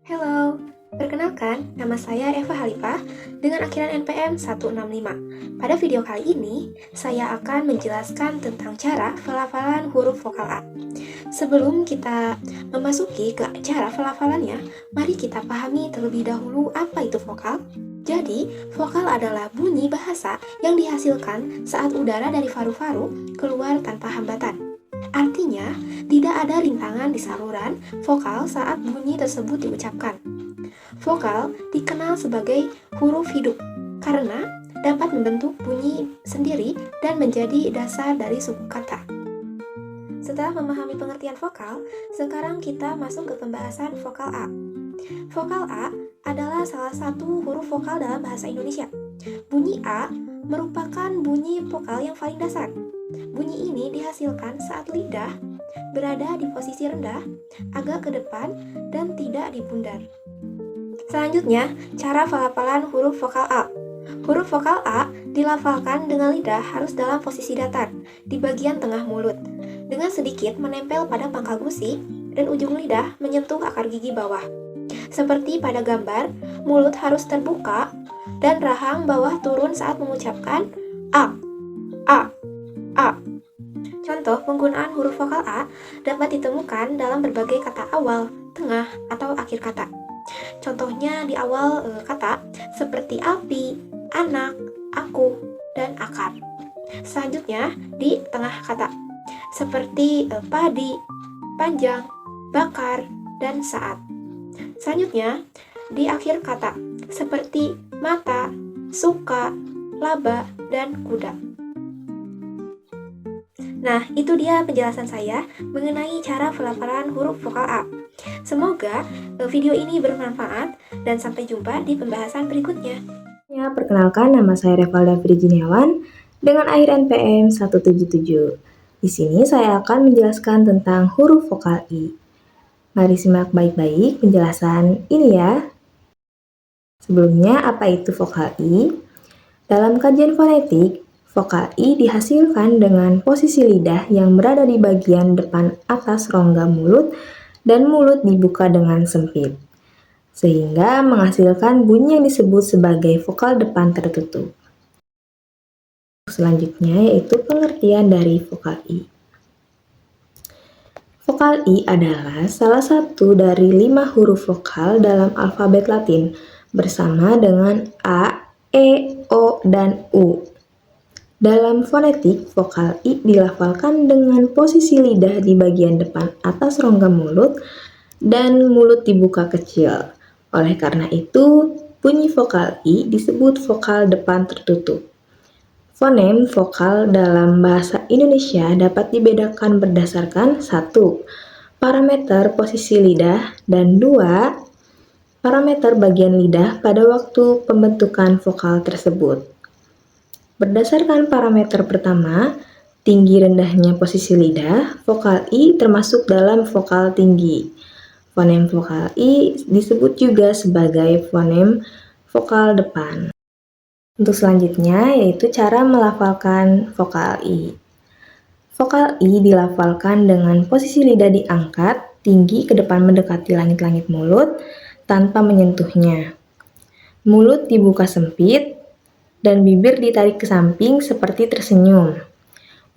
Halo, perkenalkan, nama saya Eva Halifah dengan akhiran NPM 165. Pada video kali ini, saya akan menjelaskan tentang cara pelafalan huruf vokal A. Sebelum kita memasuki ke cara pelafalannya, mari kita pahami terlebih dahulu apa itu vokal. Jadi, vokal adalah bunyi bahasa yang dihasilkan saat udara dari paru-paru keluar tanpa hambatan. Artinya, tidak ada rintangan di saluran vokal saat bunyi tersebut diucapkan. Vokal dikenal sebagai huruf hidup karena dapat membentuk bunyi sendiri dan menjadi dasar dari suku kata. Setelah memahami pengertian vokal, sekarang kita masuk ke pembahasan vokal A. Vokal A adalah salah satu huruf vokal dalam bahasa Indonesia. Bunyi A merupakan bunyi vokal yang paling dasar. Bunyi ini dihasilkan saat lidah berada di posisi rendah, agak ke depan, dan tidak di bundar. Selanjutnya, cara pelafalan huruf vokal A. Huruf vokal A dilafalkan dengan lidah harus dalam posisi datar, di bagian tengah mulut, dengan sedikit menempel pada pangkal gusi dan ujung lidah menyentuh akar gigi bawah. Seperti pada gambar, mulut harus terbuka dan rahang bawah turun saat mengucapkan A, A, A. Contoh penggunaan huruf vokal A dapat ditemukan dalam berbagai kata awal, tengah, atau akhir kata. Contohnya di awal kata seperti api, anak, aku, dan akar. Selanjutnya di tengah kata seperti padi, panjang, bakar, dan saat. Selanjutnya di akhir kata seperti mata, suka, laba, dan kuda. Nah, itu dia penjelasan saya mengenai cara pelafalan huruf vokal A. Semoga video ini bermanfaat dan sampai jumpa di pembahasan berikutnya. Ya, perkenalkan nama saya Revalda Virginiawan dengan akhir NPM 177. Di sini saya akan menjelaskan tentang huruf vokal I. Mari simak baik-baik penjelasan ini ya. Sebelumnya, apa itu vokal I? Dalam kajian fonetik, vokal I dihasilkan dengan posisi lidah yang berada di bagian depan atas rongga mulut dan mulut dibuka dengan sempit, sehingga menghasilkan bunyi yang disebut sebagai vokal depan tertutup. Selanjutnya yaitu pengertian dari vokal I. Vokal I adalah salah satu dari 5 huruf vokal dalam alfabet Latin bersama dengan A, E, O, dan U. Dalam fonetik, vokal I dilafalkan dengan posisi lidah di bagian depan atas rongga mulut dan mulut dibuka kecil. Oleh karena itu, bunyi vokal I disebut vokal depan tertutup. Fonem vokal dalam bahasa Indonesia dapat dibedakan berdasarkan 1. Parameter posisi lidah dan 2. Parameter bagian lidah pada waktu pembentukan vokal tersebut. Berdasarkan parameter pertama, tinggi rendahnya posisi lidah, vokal I termasuk dalam vokal tinggi. Fonem vokal I disebut juga sebagai fonem vokal depan. Untuk selanjutnya yaitu cara melafalkan vokal I. Vokal I dilafalkan dengan posisi lidah diangkat, tinggi ke depan mendekati langit-langit mulut tanpa menyentuhnya. Mulut dibuka sempit, dan bibir ditarik ke samping seperti tersenyum.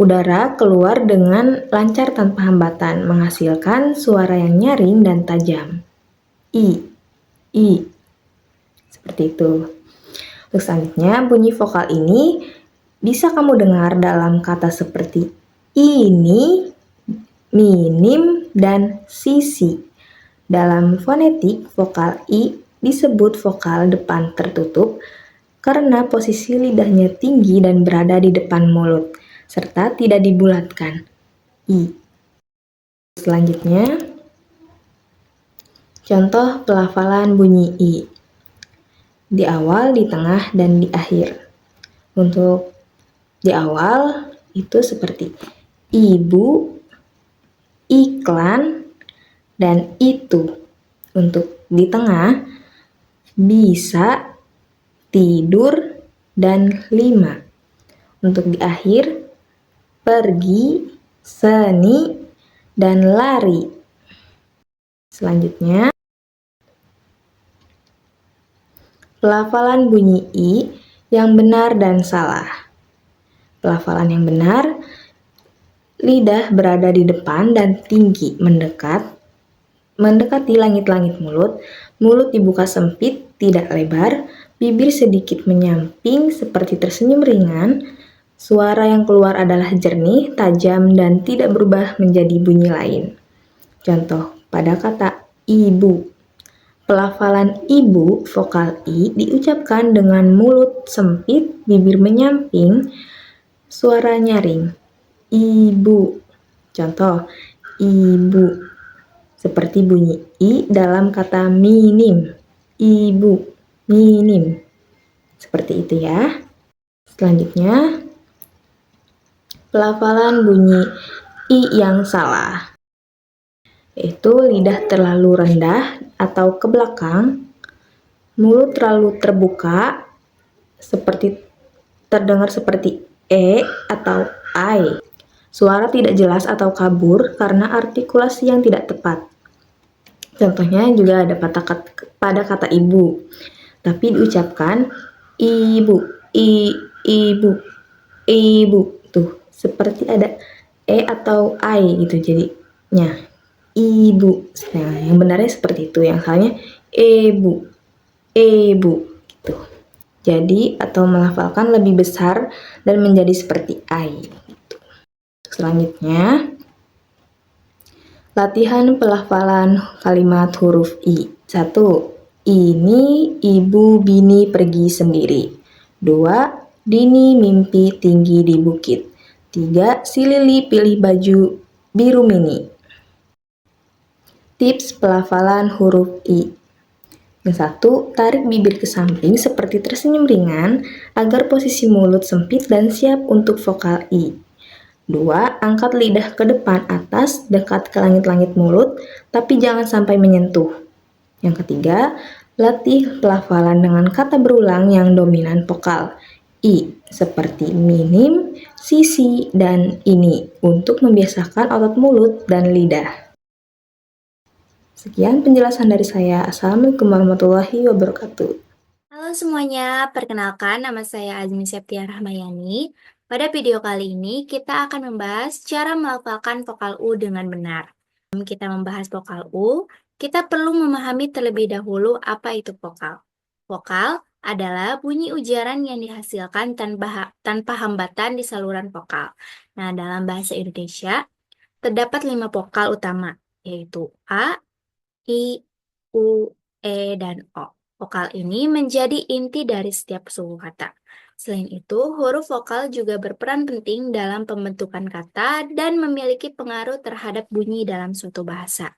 Udara keluar dengan lancar tanpa hambatan, menghasilkan suara yang nyaring dan tajam. I. Seperti itu. Untuk selanjutnya, bunyi vokal ini bisa kamu dengar dalam kata seperti ini, minim, dan sisi. Dalam fonetik, vokal I disebut vokal depan tertutup karena posisi lidahnya tinggi dan berada di depan mulut, serta tidak dibulatkan. I. Selanjutnya, contoh pelafalan bunyi I. di awal, di tengah, dan di akhir. Untuk di awal itu seperti ibu, iklan, dan itu. Untuk di tengah, bisa, tidur, dan 5. Untuk di akhir, pergi, seni, dan lari. Selanjutnya, pelafalan bunyi I yang benar dan salah. Pelafalan yang benar, lidah berada di depan dan tinggi mendekati langit-langit mulut, mulut dibuka sempit, tidak lebar, bibir sedikit menyamping seperti tersenyum ringan, suara yang keluar adalah jernih, tajam, dan tidak berubah menjadi bunyi lain. Contoh pada kata ibu. Pelafalan ibu, vokal I, diucapkan dengan mulut sempit, bibir menyamping, suara nyaring. Ibu. Contoh, ibu. Seperti bunyi I dalam kata minim. Ibu, minim. Seperti itu ya. Selanjutnya, pelafalan bunyi I yang salah. Yaitu lidah terlalu rendah atau ke belakang, mulut terlalu terbuka, terdengar seperti E atau I. Suara tidak jelas atau kabur karena artikulasi yang tidak tepat. Contohnya juga ada pada kata ibu, tapi diucapkan ibu, ibu, ibu. Tuh, seperti ada E atau I gitu jadinya. Ibu. Nah, yang benarnya seperti itu, yang salahnya ibu, ibu gitu. Jadi atau melafalkan lebih besar dan menjadi seperti I. Gitu. Selanjutnya, latihan pelafalan kalimat huruf I. 1. Ini ibu Bini pergi sendiri. 2. Dini mimpi tinggi di bukit. 3. Si Lili pilih baju biru mini. Tips pelafalan huruf I. Yang 1. Tarik bibir ke samping seperti tersenyum ringan agar posisi mulut sempit dan siap untuk vokal I. 2. Angkat lidah ke depan atas dekat ke langit-langit mulut, tapi jangan sampai menyentuh. Yang ketiga, latih pelafalan dengan kata berulang yang dominan vokal I, seperti minim, sisi, dan ini, untuk membiasakan otot mulut dan lidah. Sekian penjelasan dari saya. Assalamualaikum warahmatullahi wabarakatuh. Halo semuanya, perkenalkan nama saya Azmi Septia Rahmayani. Pada video kali ini kita akan membahas cara melafalkan vokal U dengan benar. Sebelum kita membahas vokal U, kita perlu memahami terlebih dahulu apa itu vokal. Vokal adalah bunyi ujaran yang dihasilkan tanpa hambatan di saluran vokal. Nah, dalam bahasa Indonesia terdapat 5 vokal utama, yaitu A, I, U, E, dan O. Vokal ini menjadi inti dari setiap suku kata. Selain itu, huruf vokal juga berperan penting dalam pembentukan kata dan memiliki pengaruh terhadap bunyi dalam suatu bahasa.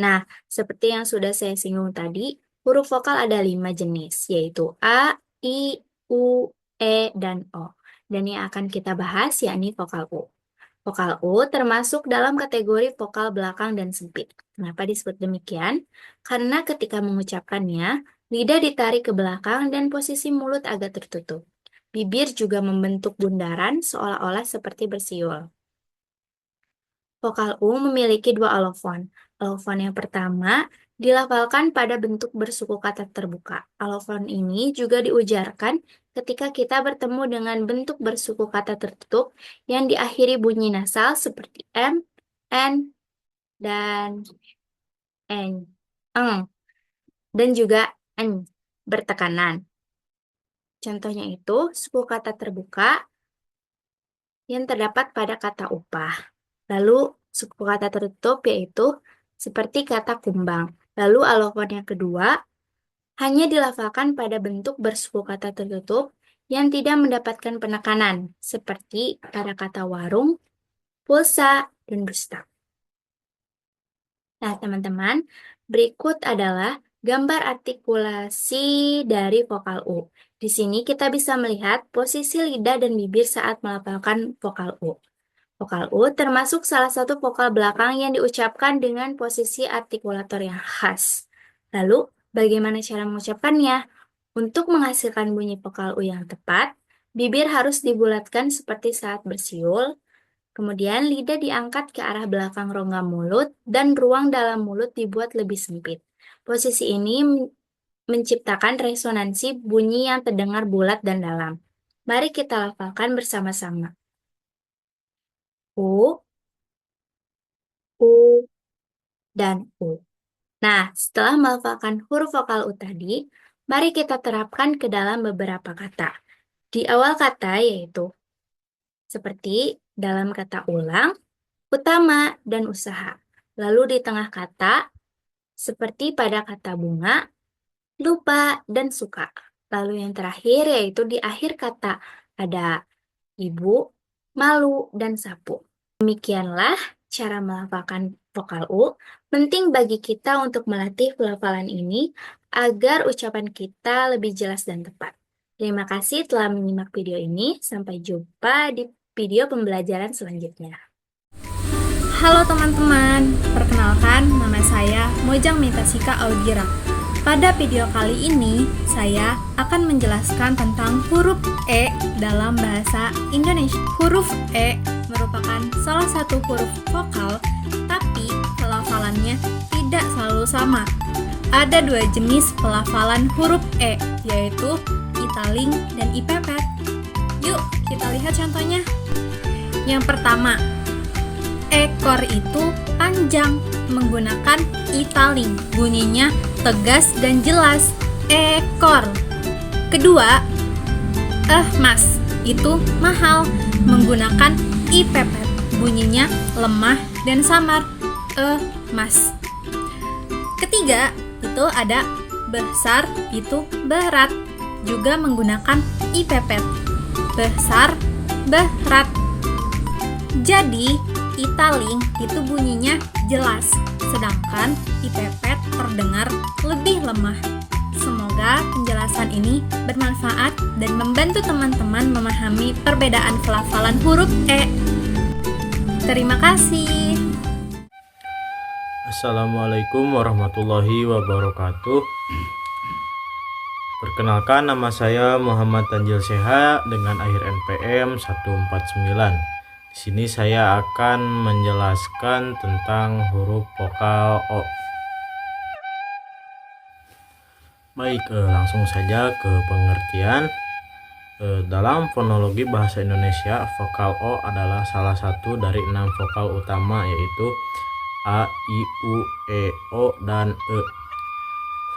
Nah, seperti yang sudah saya singgung tadi, huruf vokal ada 5 jenis, yaitu A, I, U, E, dan O. Dan yang akan kita bahas yakni vokal U. Vokal U termasuk dalam kategori vokal belakang dan sempit. Kenapa disebut demikian? Karena ketika mengucapkannya, lidah ditarik ke belakang dan posisi mulut agak tertutup. Bibir juga membentuk bundaran seolah-olah seperti bersiul. Vokal U memiliki 2 alofon. Alofon yang pertama dilafalkan pada bentuk bersuku kata terbuka. Alofon ini juga diujarkan ketika kita bertemu dengan bentuk bersuku kata tertutup yang diakhiri bunyi nasal seperti M, N, dan N, dan juga N, bertekanan. Contohnya itu suku kata terbuka yang terdapat pada kata upah. Lalu suku kata tertutup yaitu seperti kata kumbang. Lalu alofon yang kedua hanya dilafalkan pada bentuk bersuku kata tertutup yang tidak mendapatkan penekanan, seperti pada kata warung, pulsa, dan dusta. Nah, teman-teman, berikut adalah gambar artikulasi dari vokal U. Di sini kita bisa melihat posisi lidah dan bibir saat melafalkan vokal U. Vokal U termasuk salah satu vokal belakang yang diucapkan dengan posisi artikulator yang khas. Lalu, bagaimana cara mengucapkannya? Untuk menghasilkan bunyi vokal U yang tepat, bibir harus dibulatkan seperti saat bersiul. Kemudian lidah diangkat ke arah belakang rongga mulut dan ruang dalam mulut dibuat lebih sempit. Posisi ini menciptakan resonansi bunyi yang terdengar bulat dan dalam. Mari kita lafalkan bersama-sama. U, U, dan U. Nah, setelah melafalkan huruf vokal U tadi, mari kita terapkan ke dalam beberapa kata. Di awal kata yaitu seperti dalam kata ulang, utama, dan usaha. Lalu di tengah kata, seperti pada kata bunga, lupa, dan suka. Lalu yang terakhir yaitu di akhir kata, ada ibu, malu, dan sapu. Demikianlah cara melafalkan vokal U. Penting bagi kita untuk melatih pelafalan ini agar ucapan kita lebih jelas dan tepat. Terima kasih telah menyimak video ini. Sampai jumpa di video pembelajaran selanjutnya. Halo teman-teman, perkenalkan nama saya Mojang Mitasika Augira. Pada video kali ini, saya akan menjelaskan tentang huruf E dalam bahasa Indonesia. Huruf E merupakan salah satu huruf vokal, tapi pelafalannya tidak selalu sama. Ada dua jenis pelafalan huruf E, yaitu italing dan ipepet. Yuk, kita lihat contohnya. Yang pertama, ekor itu panjang, menggunakan italing, bunyinya tegas dan jelas, ekor. Kedua, mas itu mahal, menggunakan ipepet, bunyinya lemah dan samar, mas. Ketiga, itu ada besar itu berat, juga menggunakan ipepet, besar, berat. Jadi, italing itu bunyinya jelas, sedangkan ipepet terdengar lebih lemah. Semoga penjelasan ini bermanfaat dan membantu teman-teman memahami perbedaan pelafalan huruf E. Terima kasih. Assalamualaikum warahmatullahi wabarakatuh. Perkenalkan, nama saya Muhammad Tanjil Seha dengan akhir NPM 149. Di sini saya akan menjelaskan tentang huruf vokal O. Baik, langsung saja ke pengertian. Dalam fonologi bahasa Indonesia, vokal O adalah salah satu dari 6 vokal utama, yaitu A, I, U, E, O, dan E.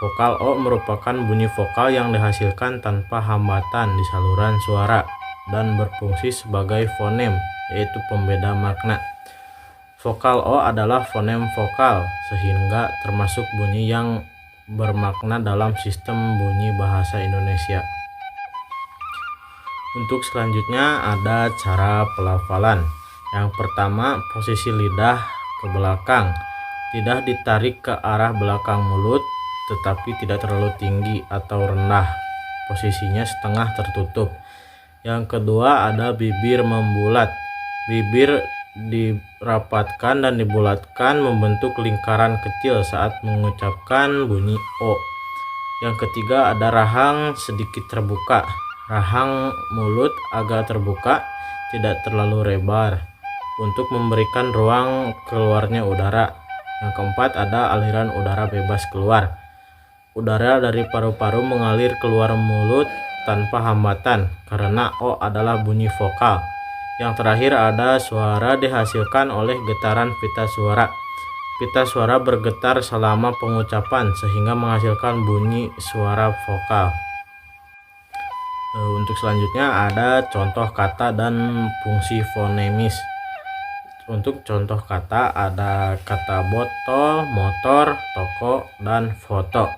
Vokal O merupakan bunyi vokal yang dihasilkan tanpa hambatan di saluran suara dan berfungsi sebagai fonem, yaitu pembeda makna. Vokal O adalah fonem vokal, sehingga termasuk bunyi yang bermakna dalam sistem bunyi bahasa Indonesia. Untuk selanjutnya ada cara pelafalan. Yang pertama, posisi lidah ke belakang. Lidah ditarik ke arah belakang mulut, tetapi tidak terlalu tinggi atau rendah. Posisinya setengah tertutup. Yang kedua ada bibir membulat. Bibir dirapatkan dan dibulatkan membentuk lingkaran kecil saat mengucapkan bunyi O. Yang ketiga ada rahang sedikit terbuka. Rahang mulut agak terbuka, tidak terlalu lebar, untuk memberikan ruang keluarnya udara. Yang keempat ada aliran udara bebas keluar. Udara dari paru-paru mengalir keluar mulut tanpa hambatan karena O adalah bunyi vokal. Yang terakhir ada suara dihasilkan oleh getaran pita suara. Pita suara bergetar selama pengucapan sehingga menghasilkan bunyi suara vokal. Untuk selanjutnya ada contoh kata dan fungsi fonemis. Untuk contoh kata ada kata botol, motor, toko, dan foto.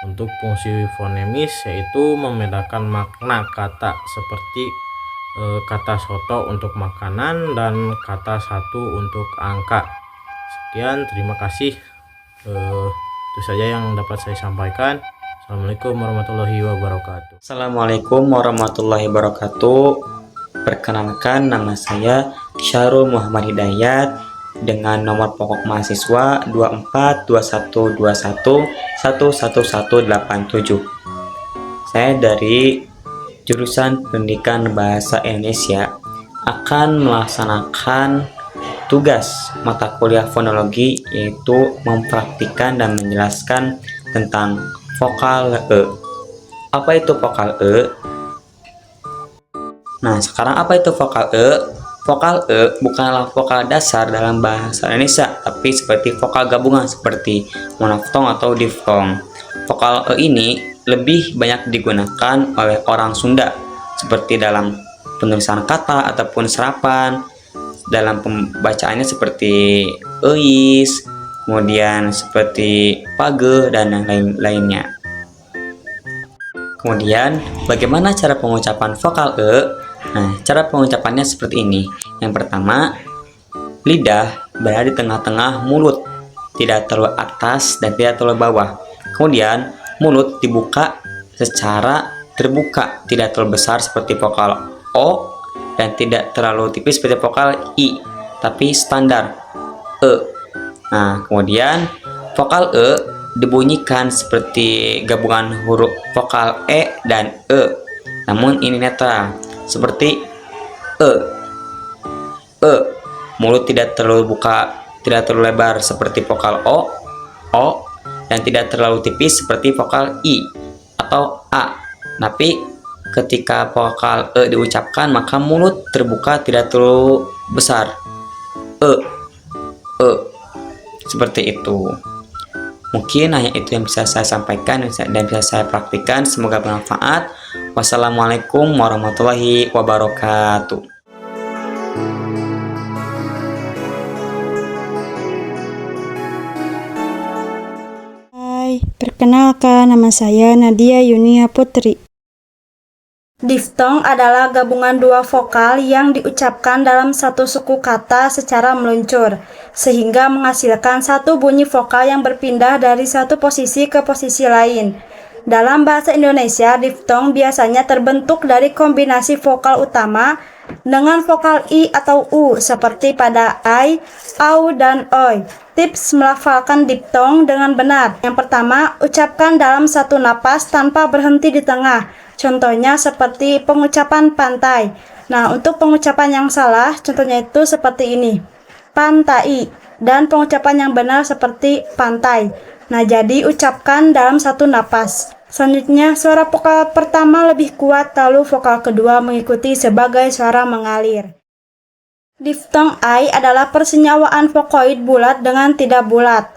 Untuk fungsi fonemis yaitu membedakan makna kata seperti kata soto untuk makanan dan kata satu untuk angka. Sekian, terima kasih. Itu saja yang dapat saya sampaikan. Assalamualaikum warahmatullahi wabarakatuh. Assalamualaikum warahmatullahi wabarakatuh. Perkenalkan, nama saya Syarul Muhammad Hidayat dengan nomor pokok mahasiswa 242121111187. Saya dari jurusan Pendidikan Bahasa Indonesia akan melaksanakan tugas mata kuliah fonologi, yaitu mempraktikkan dan menjelaskan tentang vokal E. Apa itu vokal E? Nah, sekarang apa itu vokal E? Vokal E bukanlah vokal dasar dalam bahasa Indonesia, tapi seperti vokal gabungan seperti monoftong atau diftong. Vokal E ini lebih banyak digunakan oleh orang Sunda, seperti dalam penulisan kata ataupun serapan, dalam pembacaannya seperti eis, kemudian seperti page, dan yang lainnya. Kemudian, bagaimana cara pengucapan vokal E? Nah, cara pengucapannya seperti ini. Yang pertama, lidah berada di tengah-tengah mulut, tidak terlalu atas dan tidak terlalu bawah. Kemudian, mulut dibuka secara terbuka, tidak terlalu besar seperti vokal O, dan tidak terlalu tipis seperti vokal I, tapi standar E. Nah, kemudian vokal E dibunyikan seperti gabungan huruf vokal E dan E, namun ini netral seperti E. Mulut tidak terlalu buka, tidak terlalu lebar seperti vokal O, dan tidak terlalu tipis seperti vokal I atau A. Tapi ketika vokal E diucapkan, maka mulut terbuka, tidak terlalu besar. Seperti itu. Mungkin hanya itu yang bisa saya sampaikan dan bisa saya praktikkan. Semoga bermanfaat. Wassalamualaikum warahmatullahi wabarakatuh. Hai, perkenalkan, nama saya Nadia Yunia Putri. Diftong adalah gabungan dua vokal yang diucapkan dalam satu suku kata secara meluncur, sehingga menghasilkan satu bunyi vokal yang berpindah dari satu posisi ke posisi lain. Dalam bahasa Indonesia, diftong biasanya terbentuk dari kombinasi vokal utama dengan vokal I atau U, seperti pada ai, au, dan oi. Tips melafalkan diftong dengan benar. Yang pertama, ucapkan dalam satu napas tanpa berhenti di tengah. Contohnya seperti pengucapan pantai. Nah, untuk pengucapan yang salah, contohnya itu seperti ini. Pantai. Dan pengucapan yang benar seperti pantai. Nah, jadi ucapkan dalam satu napas. Selanjutnya, suara vokal pertama lebih kuat, lalu vokal kedua mengikuti sebagai suara mengalir. Diftong I adalah persenyawaan vokoid bulat dengan tidak bulat,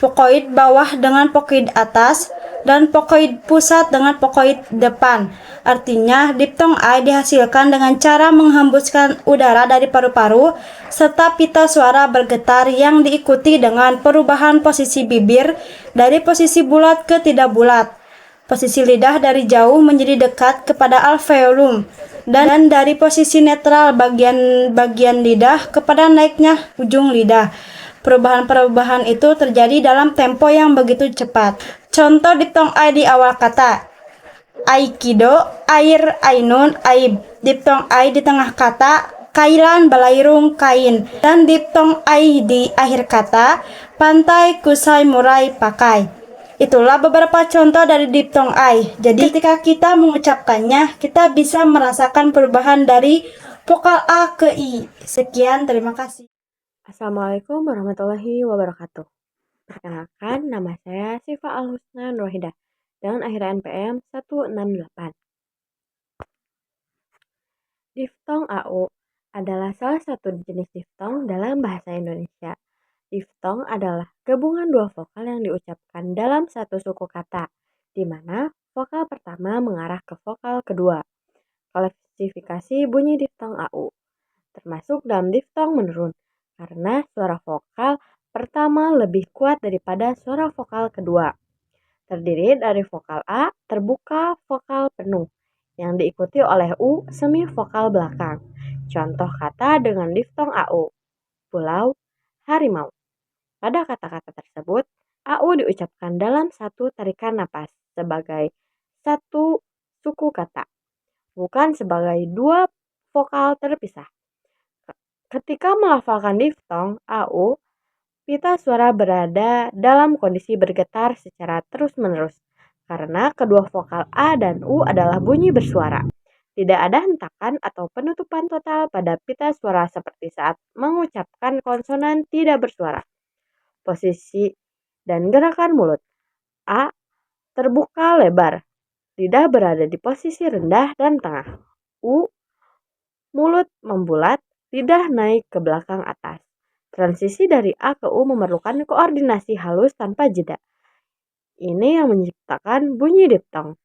vokoid bawah dengan vokoid atas, dan vokoid pusat dengan vokoid depan. Artinya, diftong I dihasilkan dengan cara menghembuskan udara dari paru-paru serta pita suara bergetar yang diikuti dengan perubahan posisi bibir dari posisi bulat ke tidak bulat, posisi lidah dari jauh menjadi dekat kepada alveolum, dan dari posisi netral bagian lidah kepada naiknya ujung lidah. Perubahan-perubahan itu terjadi dalam tempo yang begitu cepat. Contoh diftong I di awal kata: aikido, air, ainun, aib. Diftong I di tengah kata: kailan, balairung, kain. Dan diftong I di akhir kata: pantai, kusai, murai, pakai. Itulah beberapa contoh dari diftong I. Jadi ketika kita mengucapkannya, kita bisa merasakan perubahan dari vokal A ke I. Sekian, terima kasih. Assalamualaikum warahmatullahi wabarakatuh. Perkenalkan, nama saya Sifa Al-Husna Nurwahidah dengan akhir NPM 168. Diftong AU adalah salah satu jenis diftong dalam bahasa Indonesia. Diftong adalah gabungan dua vokal yang diucapkan dalam satu suku kata, di mana vokal pertama mengarah ke vokal kedua. Klasifikasi bunyi diftong AU termasuk dalam diftong menurun, karena suara vokal pertama lebih kuat daripada suara vokal kedua. Terdiri dari vokal A terbuka vokal penuh, yang diikuti oleh U semi vokal belakang. Contoh kata dengan diftong AU: pulau, harimau. Pada kata-kata tersebut, AU diucapkan dalam satu tarikan napas sebagai satu suku kata, bukan sebagai dua vokal terpisah. Ketika melafalkan diftong AU, pita suara berada dalam kondisi bergetar secara terus-menerus, karena kedua vokal A dan U adalah bunyi bersuara. Tidak ada hentakan atau penutupan total pada pita suara seperti saat mengucapkan konsonan tidak bersuara. Posisi dan gerakan mulut. A. Terbuka lebar. Lidah berada di posisi rendah dan tengah. U. Mulut membulat, lidah naik ke belakang atas. Transisi dari A ke U memerlukan koordinasi halus tanpa jeda. Ini yang menciptakan bunyi diftong.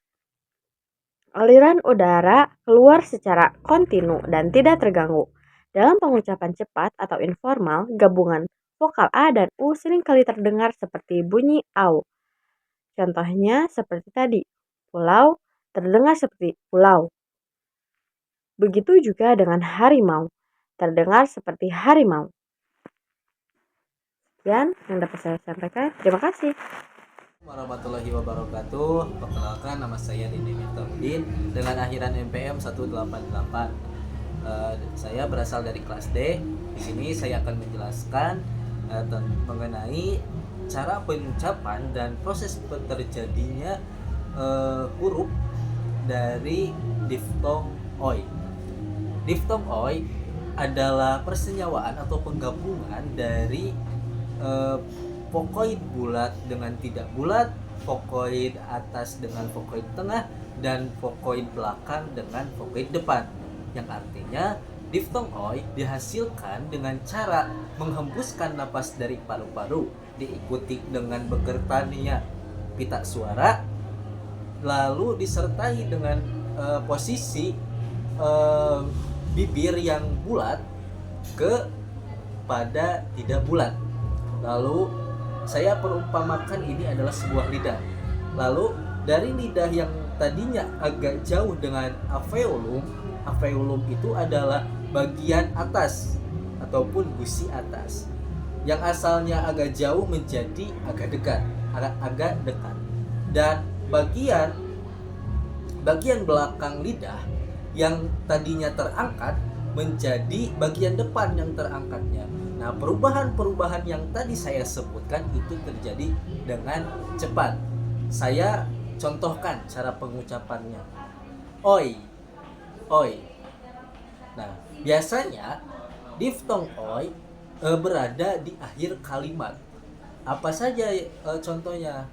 Aliran udara keluar secara kontinu dan tidak terganggu. Dalam pengucapan cepat atau informal, gabungan vokal A dan U seringkali terdengar seperti bunyi AU. Contohnya seperti tadi, pulau terdengar seperti pulau. Begitu juga dengan harimau, terdengar seperti harimau. Sekian yang dapat saya sampaikan. Terima kasih. Warahmatullahi wabarakatuh. Perkenalkan, nama saya Dini Miftahudin dengan akhiran NPM 188. Saya berasal dari kelas D. Di sini saya akan menjelaskan mengenai cara pengucapan dan proses terjadinya huruf dari diftong oi. Diftong oi adalah persenyawaan atau penggabungan dari vokoid bulat dengan tidak bulat, vokoid atas dengan vokoid tengah, dan vokoid belakang dengan vokoid depan. Yang artinya diftong oi dihasilkan dengan cara menghembuskan napas dari paru-paru, diikuti dengan bergetarnya pita suara, lalu disertai dengan posisi bibir yang bulat kepada tidak bulat. Lalu saya perumpamakan ini adalah sebuah lidah. Lalu dari lidah yang tadinya agak jauh dengan alveolum, alveolum itu adalah bagian atas ataupun gusi atas. Yang asalnya agak jauh menjadi agak dekat. Dan bagian belakang lidah yang tadinya terangkat menjadi bagian depan yang terangkatnya. Nah, perubahan-perubahan yang tadi saya sebutkan itu terjadi dengan cepat. Saya contohkan cara pengucapannya. Oi, oi. Nah, biasanya diftong oi berada di akhir kalimat. Apa saja contohnya?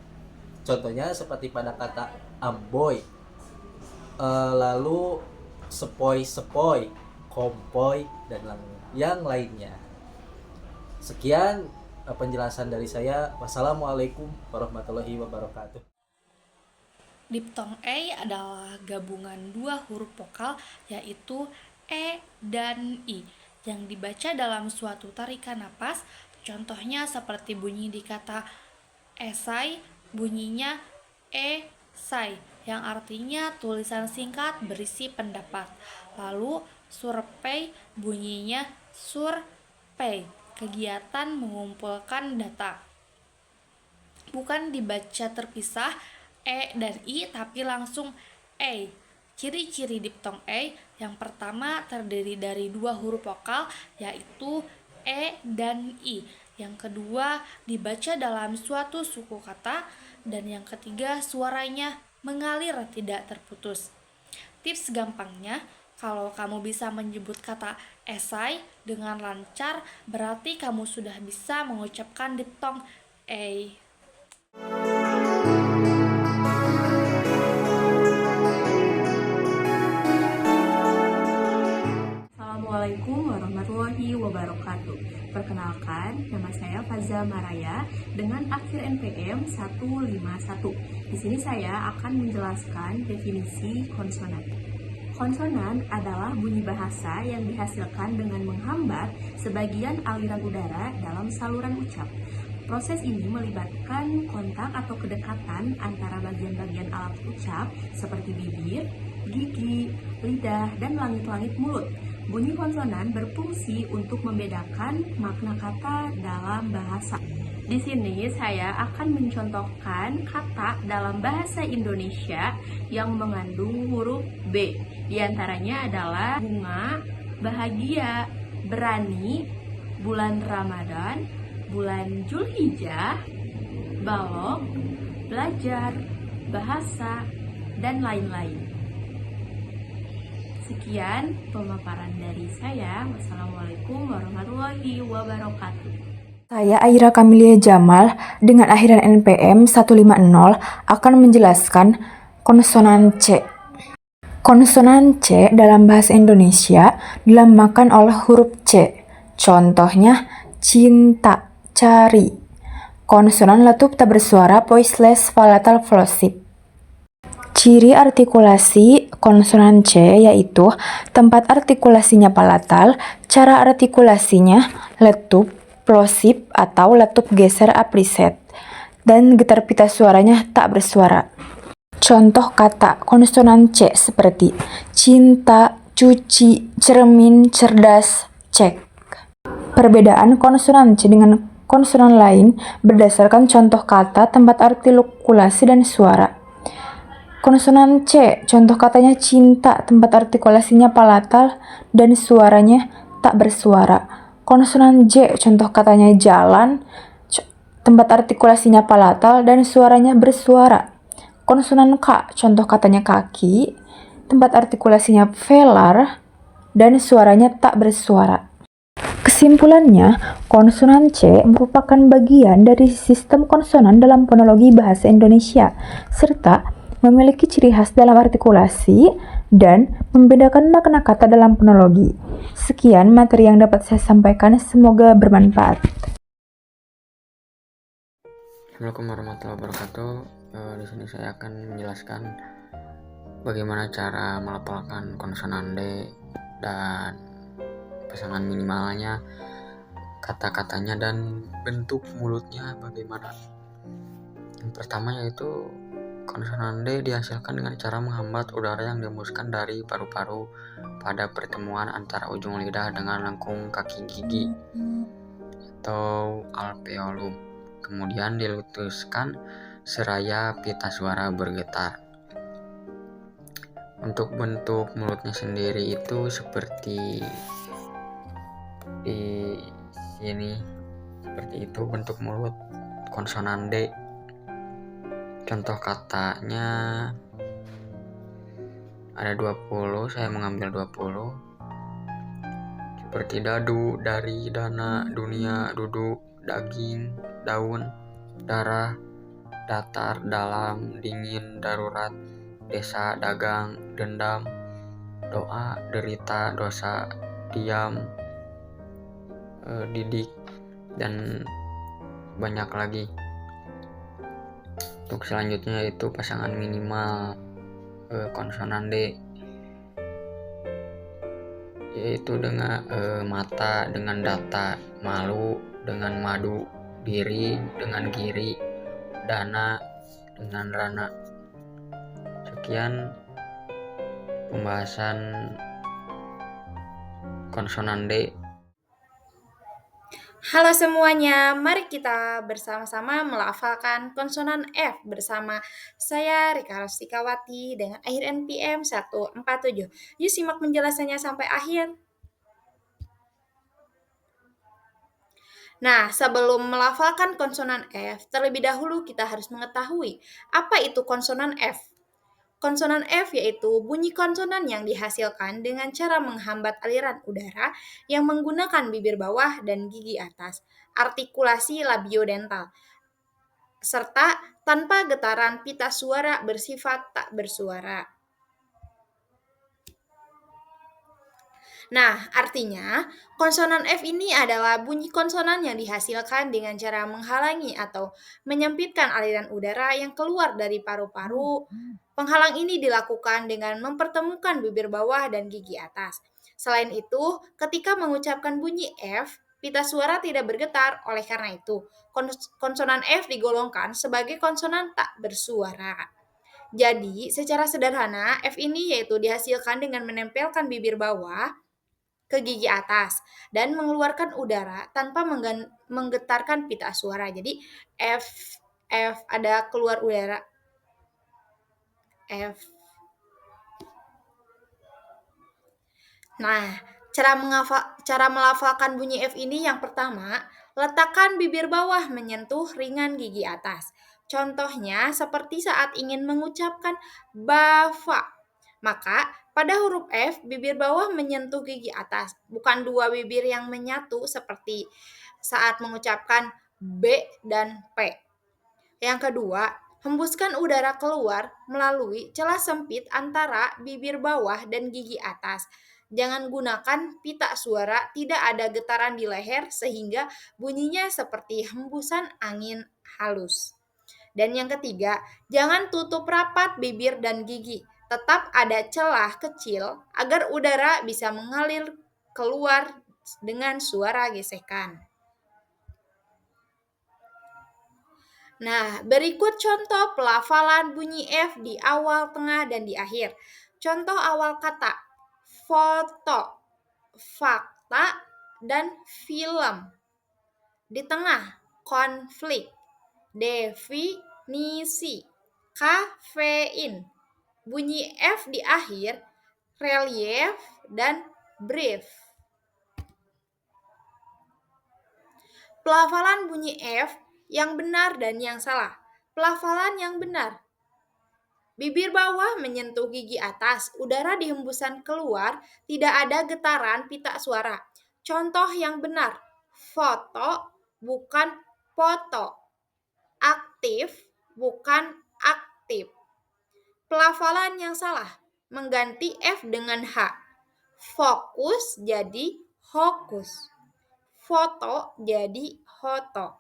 Contohnya seperti pada kata amboy, lalu sepoi-sepoi, kompoi, dan yang lainnya. Sekian penjelasan dari saya. Wassalamualaikum warahmatullahi wabarakatuh. Diftong E adalah gabungan dua huruf vokal yaitu E dan I yang dibaca dalam suatu tarikan napas. Contohnya seperti bunyi di kata esai, bunyinya esai yang artinya tulisan singkat berisi pendapat. Lalu survei bunyinya survei, kegiatan mengumpulkan data. Bukan dibaca terpisah E dan I tapi langsung E. Ciri-ciri diftong E yang pertama terdiri dari dua huruf vokal yaitu E dan I. Yang kedua dibaca dalam suatu suku kata, dan yang ketiga suaranya mengalir tidak terputus. Tips gampangnya, kalau kamu bisa menyebut kata esai dengan lancar, berarti kamu sudah bisa mengucapkan diftong E. Assalamualaikum warahmatullahi wabarakatuh. Perkenalkan, nama saya Faza Maraya dengan akhir NPM 151. Di sini saya akan menjelaskan definisi konsonan. Konsonan adalah bunyi bahasa yang dihasilkan dengan menghambat sebagian aliran udara dalam saluran ucap. Proses ini melibatkan kontak atau kedekatan antara bagian-bagian alat ucap seperti bibir, gigi, lidah, dan langit-langit mulut. Bunyi konsonan berfungsi untuk membedakan makna kata dalam bahasa. Di sini saya akan mencontohkan kata dalam bahasa Indonesia yang mengandung huruf B. Di antaranya adalah bunga, bahagia, berani, bulan Ramadan, bulan Zulhijjah, balok, belajar, bahasa, dan lain-lain. Sekian pemaparan dari saya. Wassalamualaikum warahmatullahi wabarakatuh. Saya Aira Kamilia Jamal dengan akhiran NPM 150 akan menjelaskan konsonan C. Konsonan C dalam bahasa Indonesia dilambangkan oleh huruf C. Contohnya cinta, cari. Konsonan letup tak bersuara voiceless palatal plosive. Ciri artikulasi konsonan C yaitu tempat artikulasinya palatal, cara artikulasinya letup, plosif atau letup geser apliset, dan getar pita suaranya tak bersuara. Contoh kata konsonan C seperti cinta, cuci, cermin, cerdas, cek. Perbedaan konsonan C dengan konsonan lain berdasarkan contoh kata, tempat artikulasi, dan suara. Konsonan C, contoh katanya cinta, tempat artikulasinya palatal, dan suaranya tak bersuara. Konsonan J, contoh katanya jalan, tempat artikulasinya palatal dan suaranya bersuara. Konsonan K, contoh katanya kaki, tempat artikulasinya velar dan suaranya tak bersuara. Kesimpulannya, konsonan C merupakan bagian dari sistem konsonan dalam fonologi bahasa Indonesia, serta memiliki ciri khas dalam artikulasi dan membedakan makna kata dalam fonologi. Sekian materi yang dapat saya sampaikan, semoga bermanfaat. Assalamualaikum warahmatullahi wabarakatuh. Di sini saya akan menjelaskan bagaimana cara melafalkan konsonan D dan pasangan minimalnya, kata-katanya, dan bentuk mulutnya bagaimana. Yang pertama yaitu konsonan D dihasilkan dengan cara menghambat udara yang dihembuskan dari paru-paru pada pertemuan antara ujung lidah dengan lengkung kaki gigi atau alveolum. Kemudian dilutuskan seraya pita suara bergetar. Untuk bentuk mulutnya sendiri itu seperti di sini, seperti itu bentuk mulut konsonan D. Contoh katanya ada 20, saya mengambil 20. Seperti dadu, dari, dana, dunia, duduk, daging, daun, darah, datar, dalam, dingin, darurat, desa, dagang, dendam, doa, derita, dosa, diam, didik, dan banyak lagi. Untuk selanjutnya yaitu pasangan minimal konsonan D, yaitu dengan mata dengan data, malu dengan madu, diri dengan giri, dana dengan rana. Sekian pembahasan konsonan D. Halo semuanya, mari kita bersama-sama melafalkan konsonan F bersama saya Rika Rustikawati dengan akhir NPM 147. Yuk simak penjelasannya sampai akhir. Nah, sebelum melafalkan konsonan F, terlebih dahulu kita harus mengetahui apa itu konsonan F. Konsonan F yaitu bunyi konsonan yang dihasilkan dengan cara menghambat aliran udara yang menggunakan bibir bawah dan gigi atas, artikulasi labiodental, serta tanpa getaran pita suara bersifat tak bersuara. Nah, artinya konsonan F ini adalah bunyi konsonan yang dihasilkan dengan cara menghalangi atau menyempitkan aliran udara yang keluar dari paru-paru. Penghalang ini dilakukan dengan mempertemukan bibir bawah dan gigi atas. Selain itu, ketika mengucapkan bunyi F, pita suara tidak bergetar. Oleh karena itu, konsonan F digolongkan sebagai konsonan tak bersuara. Jadi, secara sederhana, F ini yaitu dihasilkan dengan menempelkan bibir bawah ke gigi atas dan mengeluarkan udara tanpa menggetarkan pita suara. Jadi F ada keluar udara. F. Nah, cara melafalkan bunyi F ini yang pertama, letakkan bibir bawah menyentuh ringan gigi atas. Contohnya seperti saat ingin mengucapkan bafa. Maka pada huruf F, bibir bawah menyentuh gigi atas, bukan dua bibir yang menyatu seperti saat mengucapkan B dan P. Yang kedua, hembuskan udara keluar melalui celah sempit antara bibir bawah dan gigi atas. Jangan gunakan pita suara, tidak ada getaran di leher sehingga bunyinya seperti hembusan angin halus. Dan yang ketiga, jangan tutup rapat bibir dan gigi. Tetap ada celah kecil agar udara bisa mengalir keluar dengan suara gesekan. Nah, berikut contoh pelafalan bunyi F di awal, tengah, dan di akhir. Contoh awal kata, foto, fakta, dan film. Di tengah, konflik, definisi, kafein. Bunyi F di akhir, relief, dan brief. Pelafalan bunyi F yang benar dan yang salah. Pelafalan yang benar. Bibir bawah menyentuh gigi atas, udara dihembuskan keluar, tidak ada getaran pita suara. Contoh yang benar, foto bukan foto, aktif bukan aktif. Pelafalan yang salah, mengganti F dengan H. Fokus jadi hokus. Foto jadi hoto.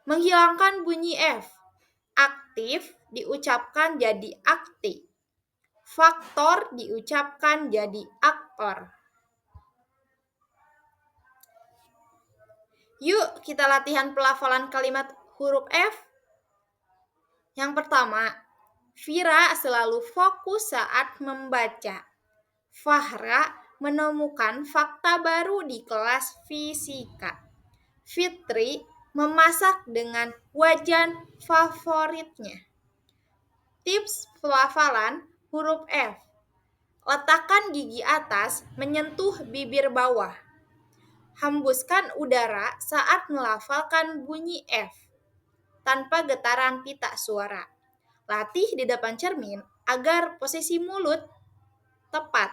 Menghilangkan bunyi F. Aktif diucapkan jadi akti. Faktor diucapkan jadi aktor. Yuk kita latihan pelafalan kalimat huruf F. Yang pertama, Vira selalu fokus saat membaca. Fahra menemukan fakta baru di kelas fisika. Fitri memasak dengan wajan favoritnya. Tips pelafalan huruf F. Letakkan gigi atas menyentuh bibir bawah. Hembuskan udara saat melafalkan bunyi F tanpa getaran pita suara. Latih di depan cermin agar posisi mulut tepat.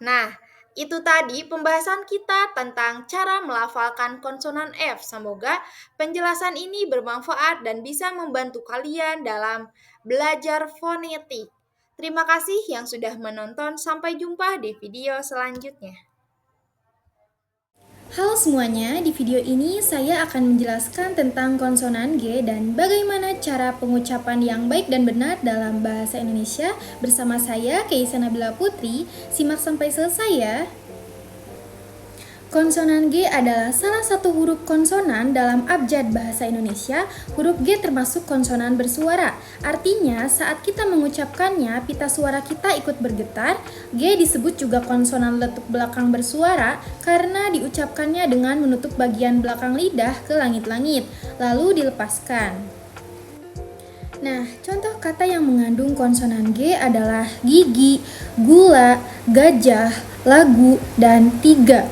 Nah, itu tadi pembahasan kita tentang cara melafalkan konsonan F. Semoga penjelasan ini bermanfaat dan bisa membantu kalian dalam belajar fonetik. Terima kasih yang sudah menonton. Sampai jumpa di video selanjutnya. Halo semuanya, di video ini saya akan menjelaskan tentang konsonan G dan bagaimana cara pengucapan yang baik dan benar dalam bahasa Indonesia bersama saya, Keisa Nabila Putri. Simak sampai selesai ya. Konsonan G adalah salah satu huruf konsonan dalam abjad bahasa Indonesia. Huruf G termasuk konsonan bersuara. Artinya, saat kita mengucapkannya, pita suara kita ikut bergetar. G disebut juga konsonan letuk belakang bersuara karena diucapkannya dengan menutup bagian belakang lidah ke langit-langit, lalu dilepaskan. Nah, contoh kata yang mengandung konsonan G adalah gigi, gula, gajah, lagu, dan tiga.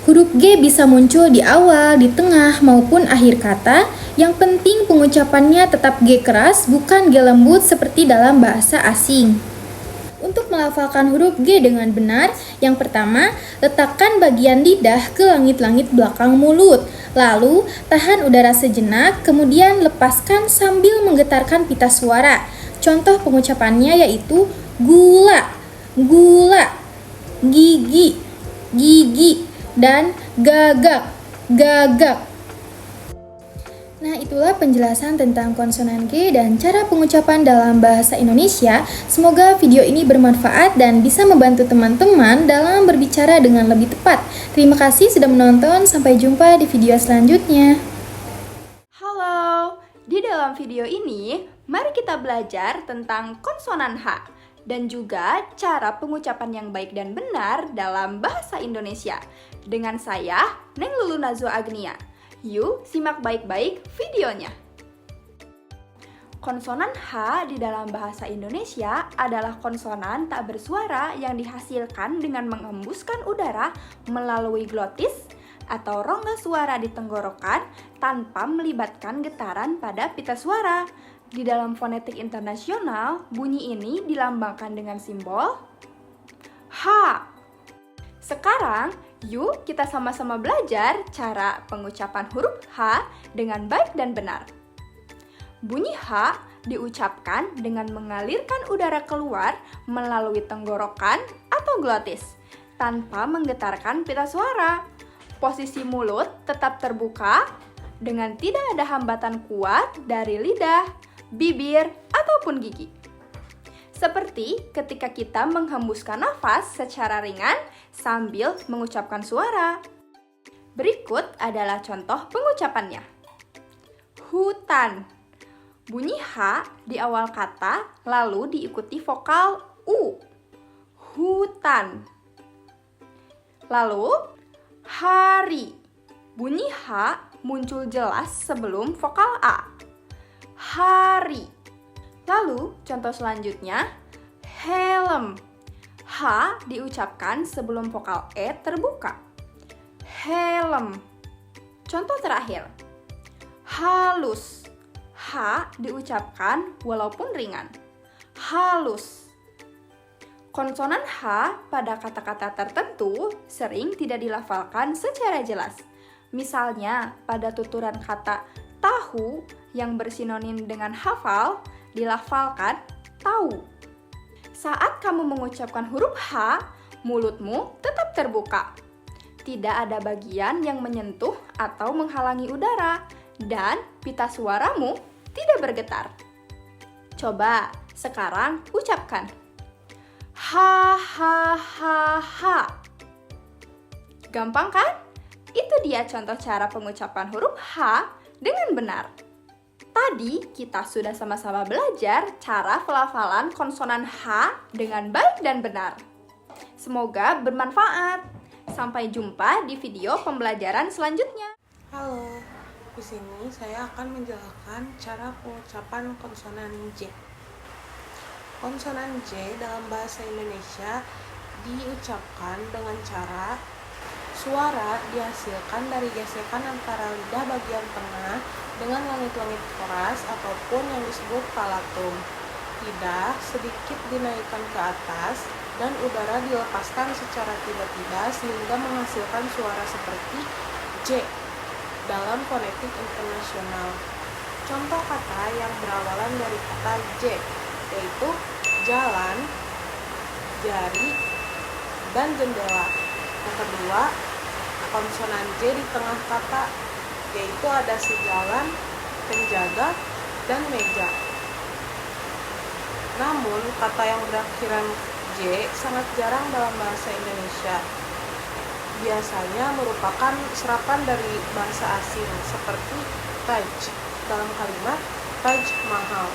Huruf G bisa muncul di awal, di tengah, maupun akhir kata. Yang penting pengucapannya tetap G keras, bukan G lembut seperti dalam bahasa asing. Untuk melafalkan huruf G dengan benar, yang pertama, letakkan bagian lidah ke langit-langit belakang mulut. Lalu, tahan udara sejenak, kemudian lepaskan sambil menggetarkan pita suara. Contoh pengucapannya yaitu gula, gula, gigi, gigi, dan gagak, gagak. Nah, itulah penjelasan tentang konsonan G dan cara pengucapan dalam bahasa Indonesia. Semoga video ini bermanfaat dan bisa membantu teman-teman dalam berbicara dengan lebih tepat. Terima kasih sudah menonton, sampai jumpa di video selanjutnya. Halo, di dalam video ini, mari kita belajar tentang konsonan H. dan juga cara pengucapan yang baik dan benar dalam bahasa Indonesia. Dengan saya, Neng Lulu Nazwa Agnia. Yuk, simak baik-baik videonya. Konsonan H di dalam bahasa Indonesia adalah konsonan tak bersuara yang dihasilkan dengan menghembuskan udara melalui glotis atau rongga suara di tenggorokan tanpa melibatkan getaran pada pita suara. Di dalam fonetik internasional, bunyi ini dilambangkan dengan simbol H. Sekarang, yuk kita sama-sama belajar cara pengucapan huruf H dengan baik dan benar. Bunyi H diucapkan dengan mengalirkan udara keluar melalui tenggorokan atau glotis tanpa menggetarkan pita suara. Posisi mulut tetap terbuka dengan tidak ada hambatan kuat dari lidah, bibir, ataupun gigi. Seperti ketika kita menghembuskan nafas secara ringan sambil mengucapkan suara. Berikut adalah contoh pengucapannya. Hutan. Bunyi H di awal kata lalu diikuti vokal U. Hutan. Lalu hari. Bunyi H muncul jelas sebelum vokal A. Hari. Lalu contoh selanjutnya, helm. H diucapkan sebelum vokal E terbuka. Helm. Contoh terakhir, halus. H diucapkan walaupun ringan. Halus. Konsonan H pada kata-kata tertentu sering tidak dilafalkan secara jelas. Misalnya, pada tuturan kata tahu yang bersinonim dengan hafal, dilafalkan tahu. Saat kamu mengucapkan huruf H, mulutmu tetap terbuka. Tidak ada bagian yang menyentuh atau menghalangi udara, dan pita suaramu tidak bergetar. Coba sekarang ucapkan ha ha ha ha. Gampang kan? Itu dia contoh cara pengucapan huruf H dengan benar. Tadi kita sudah sama-sama belajar cara pelafalan konsonan H dengan baik dan benar. Semoga bermanfaat. Sampai jumpa di video pembelajaran selanjutnya. Halo, di sini saya akan menjelaskan cara pengucapan konsonan J. Konsonan J dalam bahasa Indonesia diucapkan dengan cara suara dihasilkan dari gesekan antara lidah bagian tengah dengan langit-langit keras ataupun yang disebut palatum. Lidah sedikit dinaikkan ke atas dan udara dilepaskan secara tiba-tiba sehingga menghasilkan suara seperti J dalam fonetik internasional. Contoh kata yang berawalan dari kata J yaitu jalan, jari, dan jendela. Yang kedua, konsonan J di tengah kata, yaitu ada sejalan, penjaga, dan meja. Namun, kata yang berakhiran J sangat jarang dalam bahasa Indonesia. Biasanya merupakan serapan dari bahasa asing, seperti Taj dalam kalimat Taj Mahal.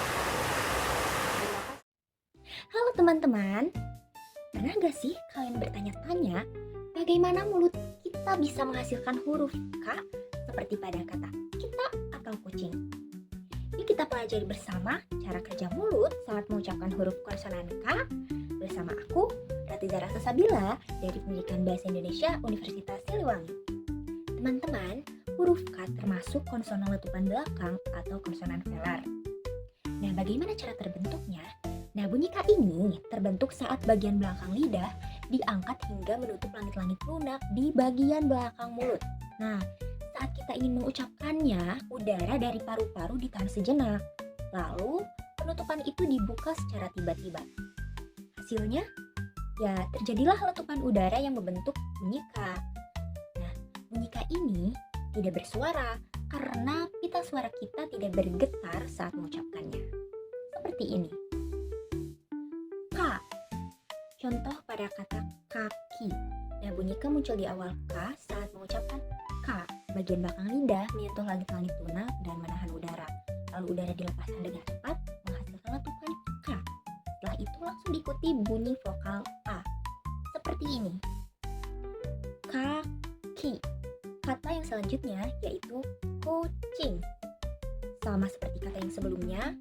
Halo teman-teman, pernah gak sih kalian bertanya-tanya bagaimana mulut kita bisa menghasilkan huruf K seperti pada kata kita atau kucing? Yuk kita pelajari bersama cara kerja mulut saat mengucapkan huruf konsonan K bersama aku, Rati Zara Sasabila dari Pendidikan Bahasa Indonesia Universitas Siliwangi. Teman-teman, huruf K termasuk konsonan letupan belakang atau konsonan velar. Nah, bagaimana cara terbentuknya? Nah, bunyi K ini terbentuk saat bagian belakang lidah diangkat hingga menutup langit-langit lunak di bagian belakang mulut. Nah, saat kita ingin mengucapkannya, udara dari paru-paru ditahan sejenak. Lalu, penutupan itu dibuka secara tiba-tiba. Hasilnya, ya terjadilah letupan udara yang membentuk bunyi K. Nah, bunyi K ini tidak bersuara karena pita suara kita tidak bergetar saat mengucapkannya. Seperti ini. Contoh pada kata kaki. Nah, bunyi K muncul di awal K saat mengucapkan K. Bagian belakang lidah menyentuh langit-langit lunak dan menahan udara. Lalu udara dilepaskan dengan cepat, menghasilkan letupan K. Setelah itu langsung diikuti bunyi vokal A. Seperti ini. Kaki. Kata yang selanjutnya yaitu kucing. Sama seperti kata yang sebelumnya,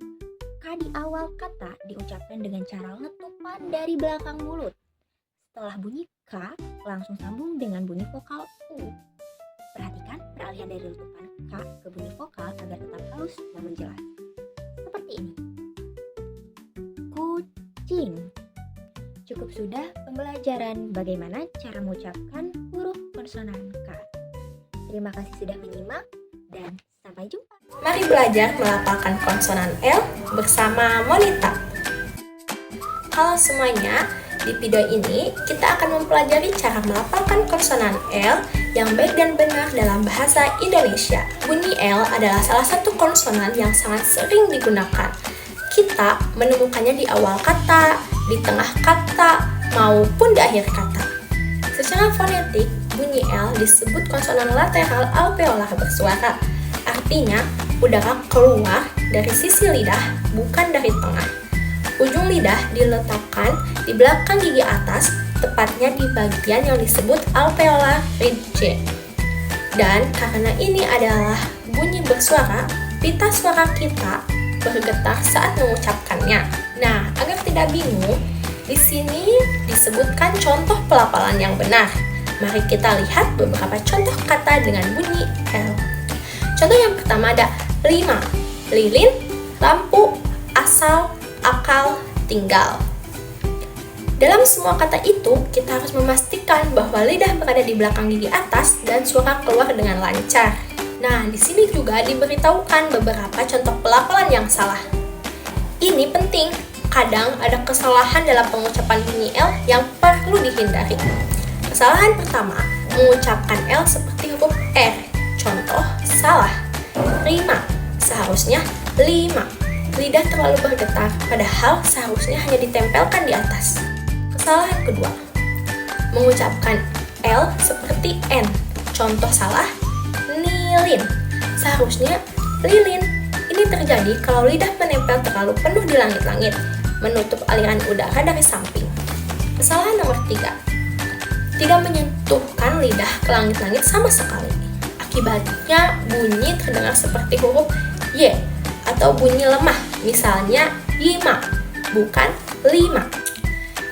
K di awal kata diucapkan dengan cara letupan dari belakang mulut. Setelah bunyi K, langsung sambung dengan bunyi vokal U. Perhatikan peralihan dari letupan K ke bunyi vokal agar tetap halus namun jelas. Seperti ini. Kucing. Cukup sudah pembelajaran bagaimana cara mengucapkan huruf konsonan K. Terima kasih sudah menyimak dan sampai jumpa. Mari belajar melafalkan konsonan L bersama Monita. Halo semuanya, di video ini kita akan mempelajari cara melafalkan konsonan L yang baik dan benar dalam bahasa Indonesia. Bunyi L adalah salah satu konsonan yang sangat sering digunakan. Kita menemukannya di awal kata, di tengah kata, maupun di akhir kata. Secara fonetik, bunyi L disebut konsonan lateral alveolar bersuara. Artinya, udara keluar dari sisi lidah, bukan dari tengah. Ujung lidah diletakkan di belakang gigi atas, tepatnya di bagian yang disebut alveolar ridge. Dan karena ini adalah bunyi bersuara, pita suara kita bergetar saat mengucapkannya. Nah, agar tidak bingung, di sini disebutkan contoh pelafalan yang benar. Mari kita lihat beberapa contoh kata dengan bunyi L. Contoh yang pertama ada 5, lilin, lampu, asal, akal, tinggal. Dalam semua kata itu, kita harus memastikan bahwa lidah berada di belakang gigi atas dan suara keluar dengan lancar. Nah, di sini juga diberitahukan beberapa contoh pelafalan yang salah. Ini penting, kadang ada kesalahan dalam pengucapan bunyi L yang perlu dihindari. Kesalahan pertama, mengucapkan L seperti huruf R. Contoh, salah. 5, seharusnya 5. Lidah terlalu bergetar, padahal seharusnya hanya ditempelkan di atas. Kesalahan kedua, mengucapkan L seperti N. Contoh salah, nilin. Seharusnya lilin. Ini terjadi kalau lidah menempel terlalu penuh di langit-langit, menutup aliran udara dari samping. Kesalahan nomor 3, tidak menyentuhkan lidah ke langit-langit sama sekali. Akibatnya bunyi terdengar seperti huruf Y atau bunyi lemah, misalnya yima, bukan 5.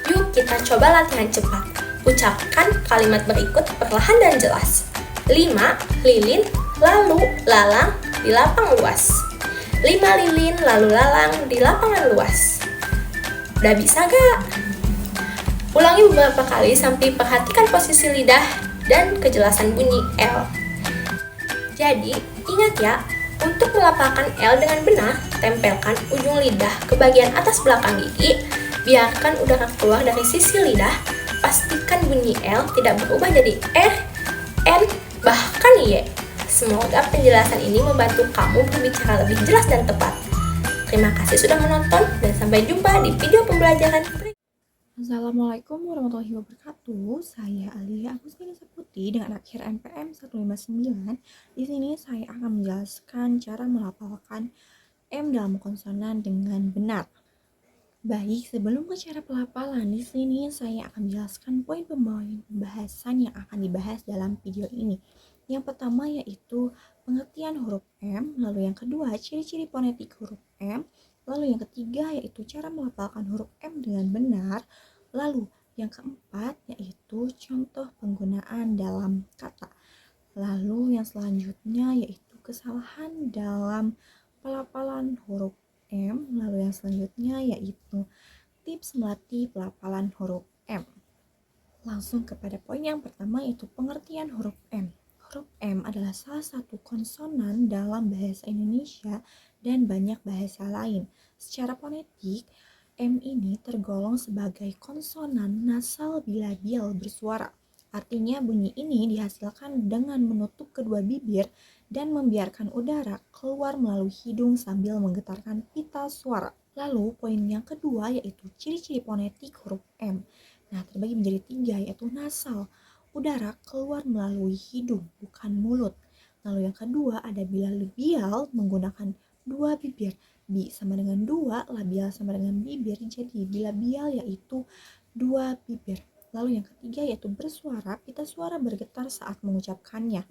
Yuk kita coba latihan cepat. Ucapkan kalimat berikut perlahan dan jelas. 5, lilin, lalu lalang di lapang luas. 5 lilin, lalu lalang di lapangan luas. Udah bisa gak? Ulangi beberapa kali sampai perhatikan posisi lidah dan kejelasan bunyi L. Jadi, ingat ya, untuk melafalkan L dengan benar, tempelkan ujung lidah ke bagian atas belakang gigi, biarkan udara keluar dari sisi lidah, pastikan bunyi L tidak berubah jadi R, N, bahkan Y. Semoga penjelasan ini membantu kamu berbicara lebih jelas dan tepat. Terima kasih sudah menonton dan sampai jumpa di video pembelajaran berikutnya. Assalamualaikum warahmatullahi wabarakatuh. Saya Alia Agustina Saputi dengan akhir NPM 159. Di sini saya akan menjelaskan cara melafalkan M dalam konsonan dengan benar. Baik, sebelum ke cara pelafalan, di sini saya akan menjelaskan poin pembahasan yang akan dibahas dalam video ini. Yang pertama yaitu pengertian huruf M, lalu yang kedua ciri-ciri fonetik huruf M, lalu yang ketiga yaitu cara melafalkan huruf M dengan benar, lalu yang keempat yaitu contoh penggunaan dalam kata, lalu yang selanjutnya yaitu kesalahan dalam pelafalan huruf M, lalu yang selanjutnya yaitu tips melatih pelafalan huruf M. Langsung kepada poin yang pertama yaitu pengertian huruf M. Huruf M adalah salah satu konsonan dalam bahasa Indonesia dan banyak bahasa lain. Secara fonetik, M ini tergolong sebagai konsonan nasal bilabial bersuara. Artinya bunyi ini dihasilkan dengan menutup kedua bibir dan membiarkan udara keluar melalui hidung sambil menggetarkan pita suara. Lalu poin yang kedua yaitu ciri-ciri fonetik huruf M. Nah, terbagi menjadi 3 yaitu nasal. Udara keluar melalui hidung, bukan mulut. Lalu yang kedua ada bilabial menggunakan 2 bibir. bi sama dengan 2, labial sama dengan bibir, jadi bilabial yaitu 2 bibir. Lalu yang ketiga yaitu bersuara, pita suara bergetar saat mengucapkannya.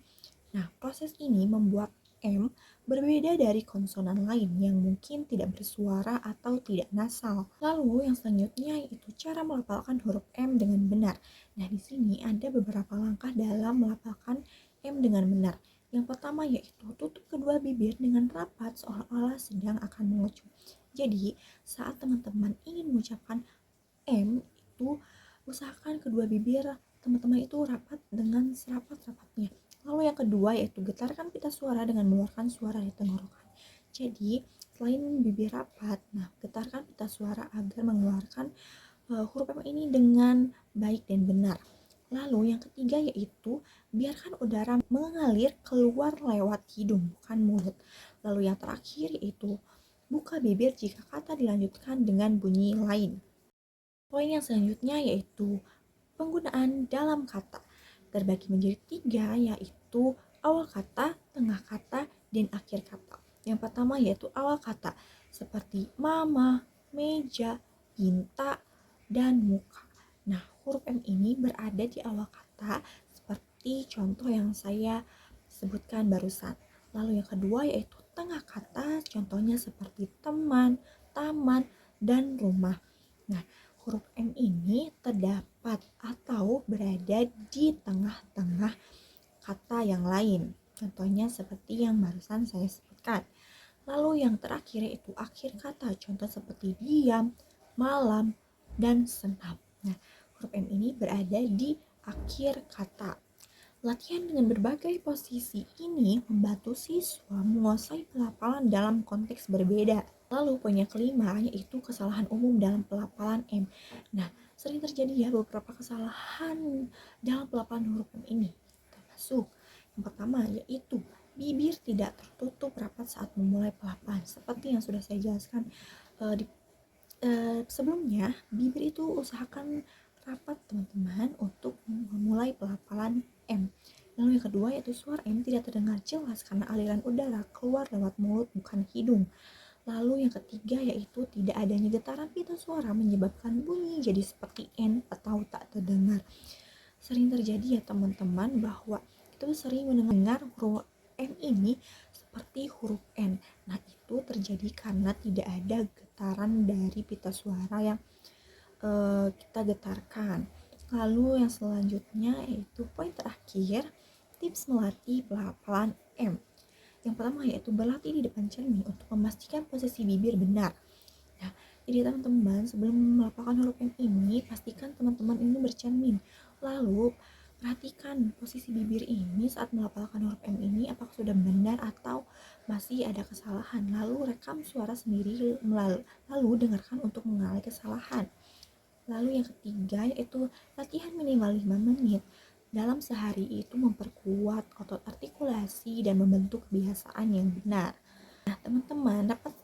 Nah, proses ini membuat M berbeda dari konsonan lain yang mungkin tidak bersuara atau tidak nasal. Lalu yang selanjutnya yaitu cara melafalkan huruf M dengan benar. Nah, di sini ada beberapa langkah dalam melafalkan M dengan benar. Yang pertama yaitu tutup kedua bibir dengan rapat seolah-olah sedang akan mengucup. Jadi, saat teman-teman ingin mengucapkan M itu usahakan kedua bibir teman-teman itu rapat dengan serapat-rapatnya. Lalu yang kedua yaitu getarkan pita suara dengan mengeluarkan suara di tenggorokan. Jadi, selain bibir rapat, nah getarkan pita suara agar mengeluarkan huruf M ini dengan baik dan benar. Lalu yang ketiga yaitu biarkan udara mengalir keluar lewat hidung, bukan mulut. Lalu yang terakhir yaitu buka bibir jika kata dilanjutkan dengan bunyi lain. Poin yang selanjutnya yaitu penggunaan dalam kata. Terbagi menjadi 3 yaitu awal kata, tengah kata, dan akhir kata. Yang pertama yaitu awal kata seperti mama, meja, tinta, dan muka. Nah, huruf M ini berada di awal kata seperti contoh yang saya sebutkan barusan. Lalu yang kedua yaitu tengah kata, contohnya seperti teman, taman, dan rumah. Nah, huruf M ini terdapat atau berada di tengah-tengah kata yang lain. Contohnya seperti yang barusan saya sebutkan. Lalu yang terakhir yaitu akhir kata. Contoh seperti diam, malam, dan senam. Nah, huruf M ini berada di akhir kata. Latihan dengan berbagai posisi ini membantu siswa menguasai pelafalan dalam konteks berbeda. Lalu poin yang kelima yaitu kesalahan umum dalam pelafalan M. Nah, sering terjadi ya beberapa kesalahan dalam pelafalan huruf M ini. Termasuk yang pertama yaitu bibir tidak tertutup rapat saat memulai pelafalan. Seperti yang sudah saya jelaskan sebelumnya, bibir itu usahakan rapat teman-teman untuk memulai pelafalan M. Lalu yang kedua yaitu suara M tidak terdengar jelas karena aliran udara keluar lewat mulut bukan hidung. Lalu yang ketiga yaitu tidak adanya getaran pita suara menyebabkan bunyi jadi seperti N atau tak terdengar. Sering terjadi ya teman-teman bahwa itu sering mendengar huruf M ini seperti huruf N. Nah, itu terjadi karena tidak ada getaran dari pita suara yang kita getarkan. Lalu yang selanjutnya yaitu poin terakhir, tips melatih pelafalan M. Yang pertama yaitu berlatih di depan cermin untuk memastikan posisi bibir benar. Nah, jadi teman-teman sebelum melafalkan huruf M ini, pastikan teman-teman ini bercermin. Lalu perhatikan posisi bibir ini saat melafalkan huruf M ini apakah sudah benar atau masih ada kesalahan. Lalu rekam suara sendiri, lalu dengarkan untuk mengenali kesalahan. Lalu yang ketiga yaitu latihan minimal 5 menit. Dalam sehari itu memperkuat otot artikulasi dan membentuk kebiasaan yang benar. Nah, teman-teman dapat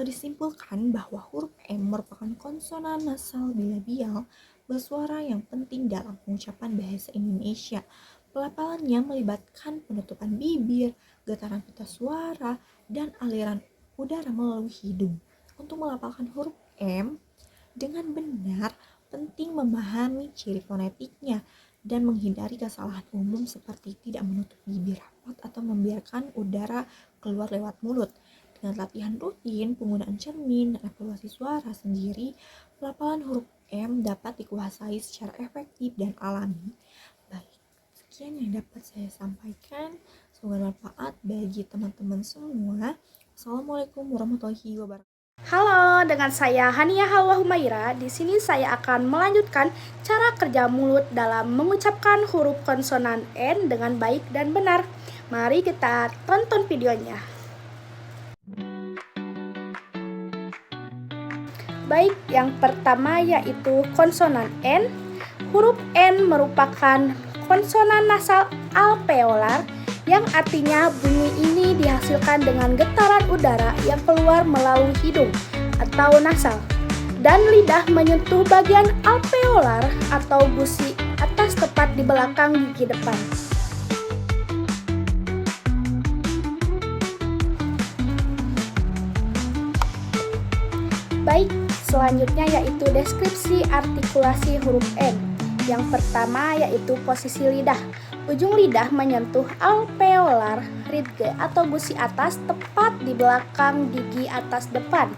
disimpulkan bahwa huruf M merupakan konsonan nasal bilabial bersuara yang penting dalam pengucapan bahasa Indonesia. Pelafalannya melibatkan penutupan bibir, getaran pita suara, dan aliran udara melalui hidung. Untuk melafalkan huruf M dengan benar, penting memahami ciri fonetiknya dan menghindari kesalahan umum seperti tidak menutup bibir rapat atau membiarkan udara keluar lewat mulut. Dengan latihan rutin, penggunaan cermin, dan evaluasi suara sendiri, pelafalan huruf M dapat dikuasai secara efektif dan alami. Baik, sekian yang dapat saya sampaikan. Semoga bermanfaat bagi teman-teman semua. Assalamualaikum warahmatullahi wabarakatuh. Halo, dengan saya Hania Halwa Humaira. Di sini saya akan melanjutkan cara kerja mulut dalam mengucapkan huruf konsonan N dengan baik dan benar. Mari kita tonton videonya. Baik, yang pertama yaitu konsonan N. Huruf N merupakan konsonan nasal alveolar yang artinya bunyi ini dihasilkan dengan getaran udara yang keluar melalui hidung atau nasal dan lidah menyentuh bagian alveolar atau gusi atas tepat di belakang gigi depan. Baik, selanjutnya yaitu deskripsi artikulasi huruf N. Yang pertama yaitu posisi lidah. Ujung lidah menyentuh alveolar ridge atau gusi atas tepat di belakang gigi atas depan.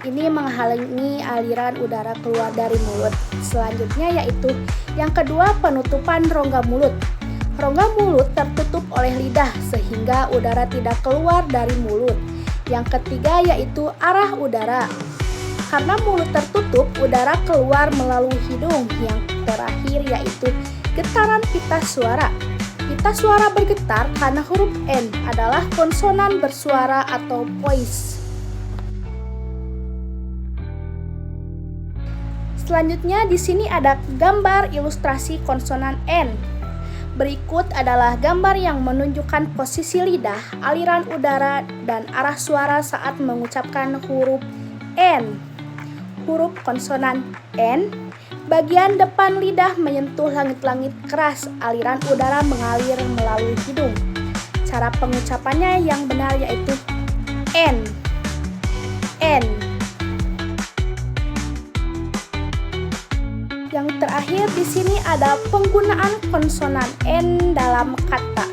Ini menghalangi aliran udara keluar dari mulut. Selanjutnya yaitu yang kedua, penutupan rongga mulut. Rongga mulut tertutup oleh lidah sehingga udara tidak keluar dari mulut. Yang ketiga yaitu arah udara. Karena mulut tertutup, udara keluar melalui hidung. Yang terakhir yaitu getaran pita suara. Pita suara bergetar karena huruf N adalah konsonan bersuara atau voice. Selanjutnya di sini ada gambar ilustrasi konsonan N. Berikut adalah gambar yang menunjukkan posisi lidah, aliran udara, dan arah suara saat mengucapkan huruf N. Huruf konsonan N, bagian depan lidah menyentuh langit-langit keras, aliran udara mengalir melalui hidung. Cara pengucapannya yang benar yaitu N. N. Yang terakhir di sini ada penggunaan konsonan N dalam kata,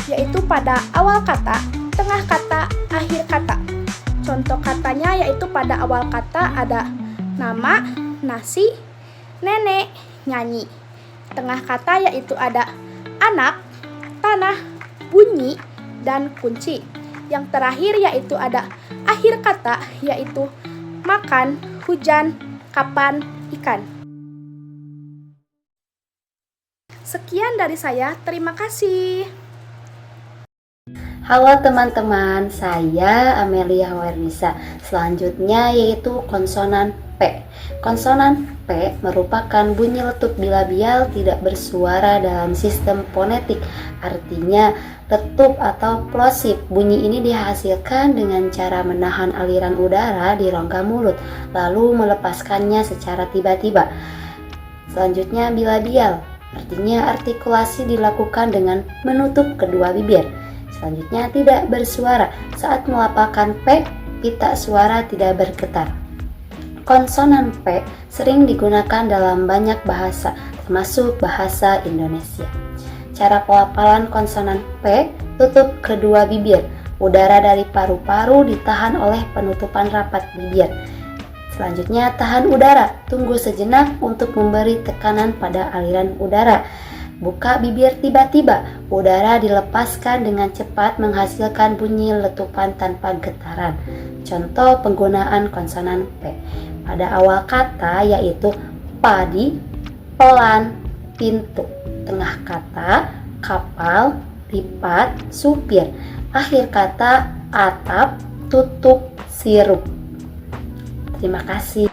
yaitu pada awal kata, tengah kata, akhir kata. Contoh katanya yaitu pada awal kata ada nama, nasi, nenek, nyanyi. Tengah kata yaitu ada anak, tanah, bunyi, dan kunci. Yang terakhir yaitu ada akhir kata yaitu makan, hujan, kapan, ikan. Sekian dari saya, terima kasih. Halo teman-teman, saya Amelia Wernisa. Selanjutnya yaitu konsonan P. Konsonan P merupakan bunyi letup bilabial tidak bersuara dalam sistem fonetik. Artinya letup atau plosif. Bunyi ini dihasilkan dengan cara menahan aliran udara di rongga mulut, lalu melepaskannya secara tiba-tiba. Selanjutnya bilabial. Artinya artikulasi dilakukan dengan menutup kedua bibir. Selanjutnya tidak bersuara. Saat melafalkan P, pita suara tidak bergetar. Konsonan P sering digunakan dalam banyak bahasa, termasuk bahasa Indonesia. Cara pelafalan konsonan P, tutup kedua bibir. Udara dari paru-paru ditahan oleh penutupan rapat bibir. Selanjutnya tahan udara, tunggu sejenak untuk memberi tekanan pada aliran udara. Buka bibir tiba-tiba, udara dilepaskan dengan cepat menghasilkan bunyi letupan tanpa getaran. Contoh penggunaan konsonan P. Pada awal kata yaitu padi, pelan, pintu. Tengah kata kapal, lipat, supir. Akhir kata atap, tutup, sirup. Terima kasih.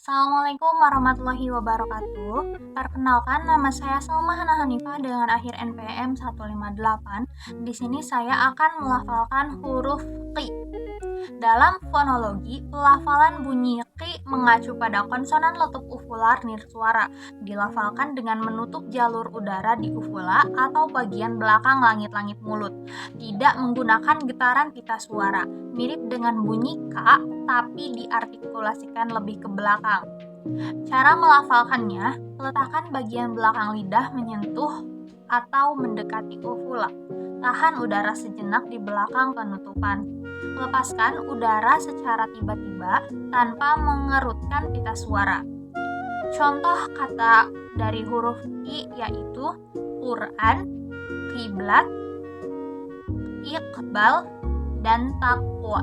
Assalamualaikum warahmatullahi wabarakatuh. Perkenalkan, nama saya Salma Hana Hanifah dengan akhir NPM 158. Di sini saya akan melafalkan huruf Q. Dalam fonologi, pelafalan bunyi Q mengacu pada konsonan letup uvular nirsuara. Dilafalkan dengan menutup jalur udara di uvula atau bagian belakang langit-langit mulut. Tidak menggunakan getaran pita suara. Mirip dengan bunyi K, tapi diartikulasikan lebih ke belakang. Cara melafalkannya, letakkan bagian belakang lidah menyentuh atau mendekati uvula. Tahan udara sejenak di belakang penutupan. Lepaskan udara secara tiba-tiba tanpa mengerutkan pita suara. Contoh kata dari huruf I yaitu Quran, kiblat, iqbal, dan takwa.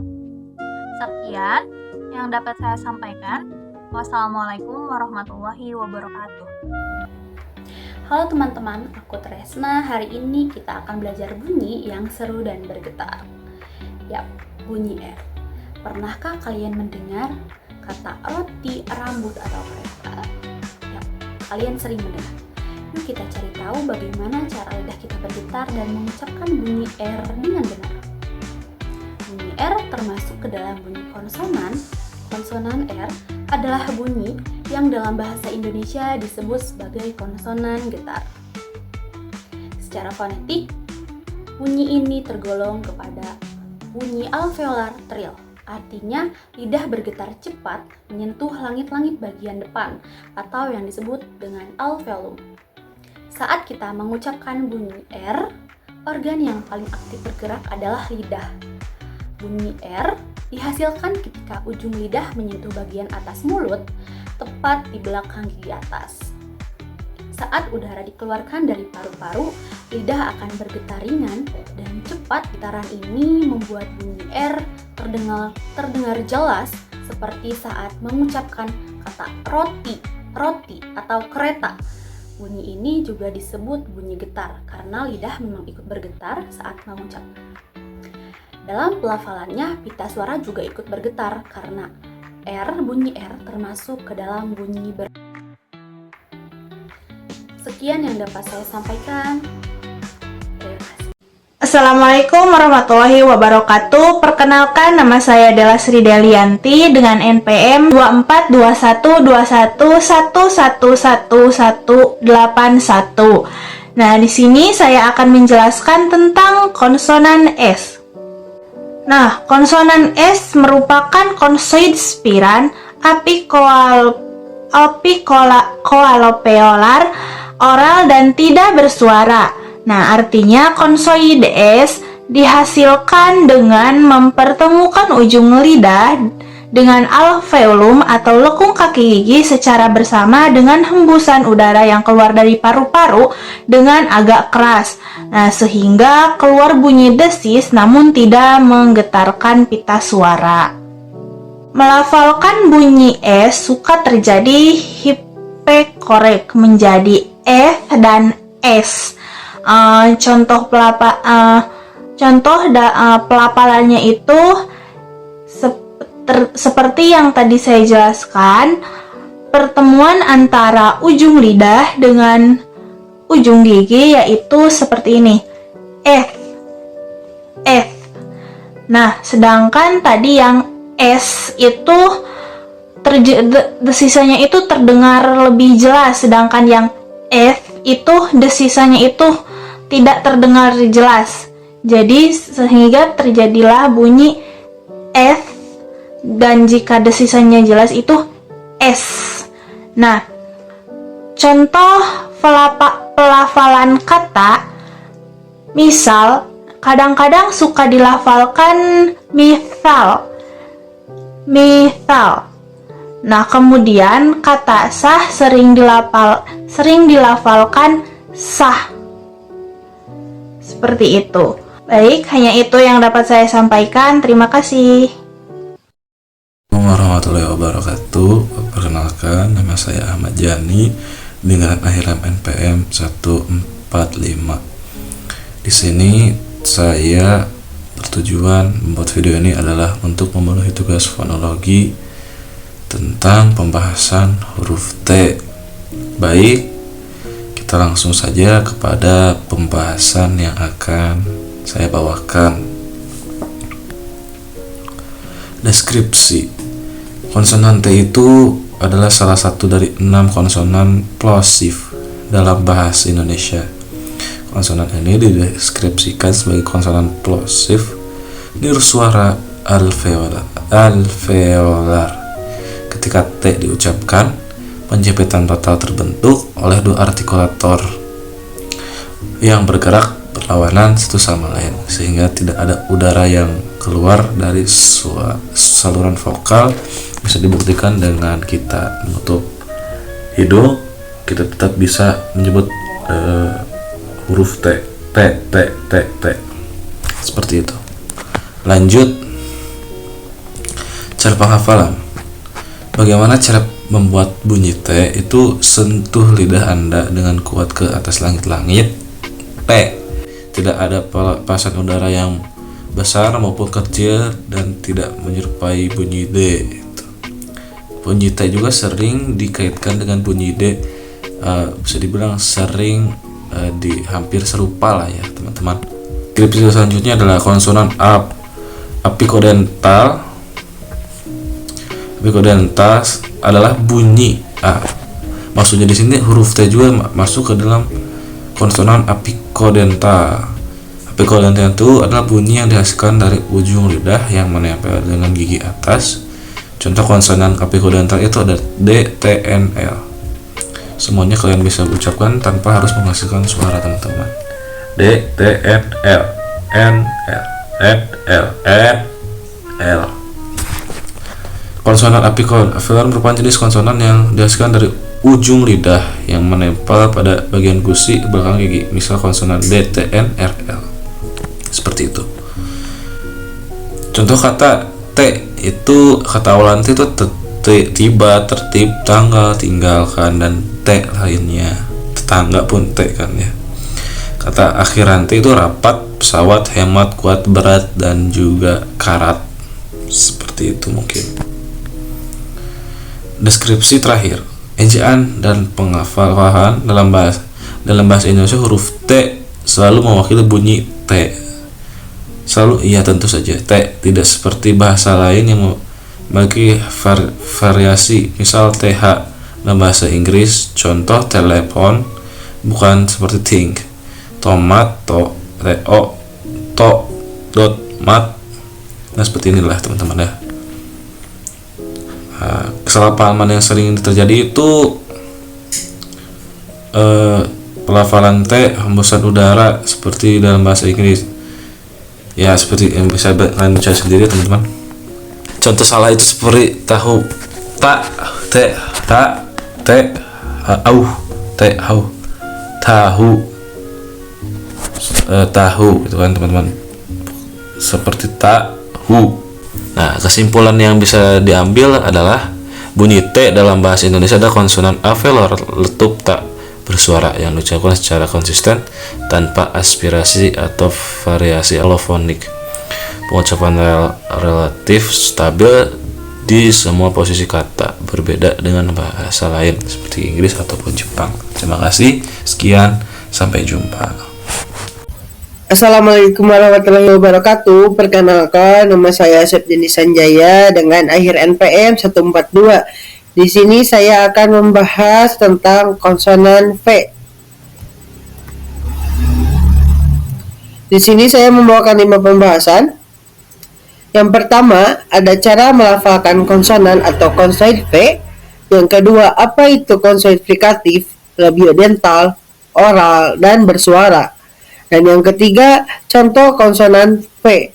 Sekian yang dapat saya sampaikan. Wassalamualaikum warahmatullahi wabarakatuh. Halo teman-teman, aku Tresna. Hari ini kita akan belajar bunyi yang seru dan bergetar. Yap, bunyi R. Pernahkah kalian mendengar kata roti, rambut, atau kereta? Yap, kalian sering mendengar. Yuk kita cari tahu bagaimana cara lidah kita bergetar dan mengucapkan bunyi R dengan benar. Bunyi R termasuk ke dalam bunyi konsonan. Konsonan R adalah bunyi yang dalam bahasa Indonesia disebut sebagai konsonan getar. Secara fonetik, bunyi ini tergolong kepada bunyi alveolar trill Artinya, lidah bergetar cepat menyentuh langit-langit bagian depan atau yang disebut dengan alveolum. Saat kita mengucapkan bunyi R, organ yang paling aktif bergerak adalah lidah. Bunyi R dihasilkan ketika ujung lidah menyentuh bagian atas mulut, tepat di belakang gigi atas. Saat udara dikeluarkan dari paru-paru, lidah akan bergetar ringan dan cepat. Getaran ini membuat bunyi R terdengar jelas seperti saat mengucapkan kata roti atau kereta. Bunyi ini juga disebut bunyi getar karena lidah memang ikut bergetar saat mengucap. Dalam pelafalannya, pita suara juga ikut bergetar karena bunyi R termasuk ke dalam bunyi Sekian yang dapat saya sampaikan. Terima kasih. Assalamualaikum warahmatullahi wabarakatuh. Perkenalkan, nama saya Della Sri Delianti dengan NPM 242111111181. Nah, di sini saya akan menjelaskan tentang konsonan S. Nah, konsonan S merupakan konsoid spiran apikolopeolar, oral dan tidak bersuara. Nah, artinya konsoid S dihasilkan dengan mempertemukan ujung lidah dengan alveolum atau lekung kaki gigi secara bersama dengan hembusan udara yang keluar dari paru-paru dengan agak keras. Nah, sehingga keluar bunyi desis namun tidak menggetarkan pita suara. Melafalkan bunyi S suka terjadi hipekorek menjadi F dan S. Pelafalannya itu seperti yang tadi saya jelaskan, pertemuan antara ujung lidah dengan ujung gigi yaitu seperti ini, F. Nah, sedangkan tadi yang S itu desisanya itu terdengar lebih jelas, sedangkan yang F itu desisanya itu tidak terdengar jelas. Jadi sehingga terjadilah bunyi F, dan jika desisanya jelas itu S. Nah, contoh pelafalan kata, misal kadang-kadang suka dilafalkan mithal. Nah, kemudian kata sah sering dilafalkan sah. Seperti itu. Baik, hanya itu yang dapat saya sampaikan. Terima kasih. Warahmatullahi wabarakatuh. Perkenalkan, nama saya Ahmad Jani dengan akhiran NPM 145. Di sini saya bertujuan membuat video ini adalah untuk memenuhi tugas fonologi tentang pembahasan huruf T. Baik, kita langsung saja kepada pembahasan yang akan saya bawakan. Deskripsi. Konsonan T itu adalah salah satu dari 6 konsonan plosif dalam bahasa Indonesia. Konsonan ini dideskripsikan sebagai konsonan plosif nirsuara alveolar. Ketika T diucapkan, penjepitan total terbentuk oleh dua artikulator yang bergerak berlawanan satu sama lain, sehingga tidak ada udara yang keluar dari saluran vokal. Bisa dibuktikan dengan kita menutup hidung, kita tetap bisa menyebut huruf T, seperti itu. Lanjut, cara penghafalan. Bagaimana cara membuat bunyi T? Itu sentuh lidah Anda dengan kuat ke atas langit-langit T. Tidak ada pasan udara yang besar maupun kecil dan tidak menyerupai bunyi D. Bunyi T juga sering dikaitkan dengan bunyi D, bisa dibilang sering hampir serupa lah ya teman-teman. Deskripsi selanjutnya adalah konsonan apikodental. Apikodental adalah bunyi A. Maksudnya di sini huruf T juga masuk ke dalam konsonan apikodental. Apikolontal itu adalah bunyi yang dihasilkan dari ujung lidah yang menempel dengan gigi atas. Contoh konsonan apikolontal itu ada D, T, N, L. Semuanya kalian bisa ucapkan tanpa harus menghasilkan suara, teman-teman. D, T, N, L, N, L, N, L, N, L. Konsonan apikolontal merupakan jenis konsonan yang dihasilkan dari ujung lidah yang menempel pada bagian gusi belakang gigi. Misal konsonan D, T, N, R, L. Seperti itu. Contoh kata T itu kata awalan T itu tiba, tertib, tanggal, tinggalkan, dan T lainnya. Tetangga pun T kan ya. Kata akhiran T itu rapat, pesawat, hemat, kuat, berat, dan juga karat. Seperti itu mungkin. Deskripsi terakhir, ejaan dan penghafalahan dalam bahasa Indonesia huruf T selalu mewakili bunyi T. Selalu iya tentu saja T, tidak seperti bahasa lain yang memiliki variasi. Misal TH dalam bahasa Inggris, contoh telepon bukan seperti think. Tomat, to, dot, mat. Nah seperti inilah teman-teman ya. Kesalahpahaman yang sering terjadi itu pelafalan T hembusan udara seperti dalam bahasa Inggris ya, seperti yang bisa kalian baca sendiri teman-teman. Contoh salah itu seperti tahu, tak, te, tak, te, au, te, au, tahu, tahu itu kan teman-teman, seperti tahu. Nah, kesimpulan yang bisa diambil adalah bunyi T dalam bahasa Indonesia adalah konsonan aveolar letup tak bersuara yang diucapkan secara konsisten tanpa aspirasi atau variasi allofonik. Pengucapan relatif stabil di semua posisi kata, berbeda dengan bahasa lain seperti Inggris ataupun Jepang. Terima kasih, sekian, sampai jumpa. Assalamualaikum warahmatullahi wabarakatuh. Perkenalkan, nama saya Septiani Sanjaya dengan akhir NPM 142. Di sini saya akan membahas tentang konsonan V. Di sini saya membawakan 5 pembahasan. Yang pertama, ada cara melafalkan konsonan atau konsoid V. Yang kedua, apa itu konsoid frikatif, labiodental, oral, dan bersuara. Dan yang ketiga, contoh konsonan V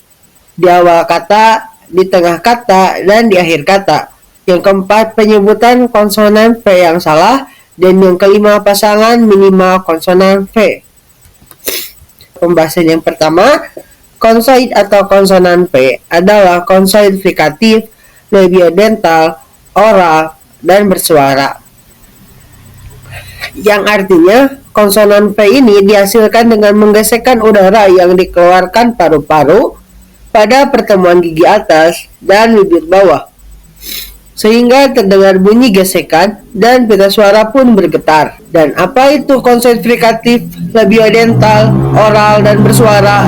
di awal kata, di tengah kata, dan di akhir kata. Yang keempat, penyebutan konsonan V yang salah. Dan yang kelima, pasangan minimal konsonan V. Pembahasan yang pertama, konsoid atau konsonan V adalah konsoid frikatif, labiodental, oral, dan bersuara. Yang artinya, konsonan V ini dihasilkan dengan menggesekkan udara yang dikeluarkan paru-paru pada pertemuan gigi atas dan bibir bawah, sehingga terdengar bunyi gesekan dan pita suara pun bergetar. Dan apa itu konsoid frikatif, labiodental, oral, dan bersuara?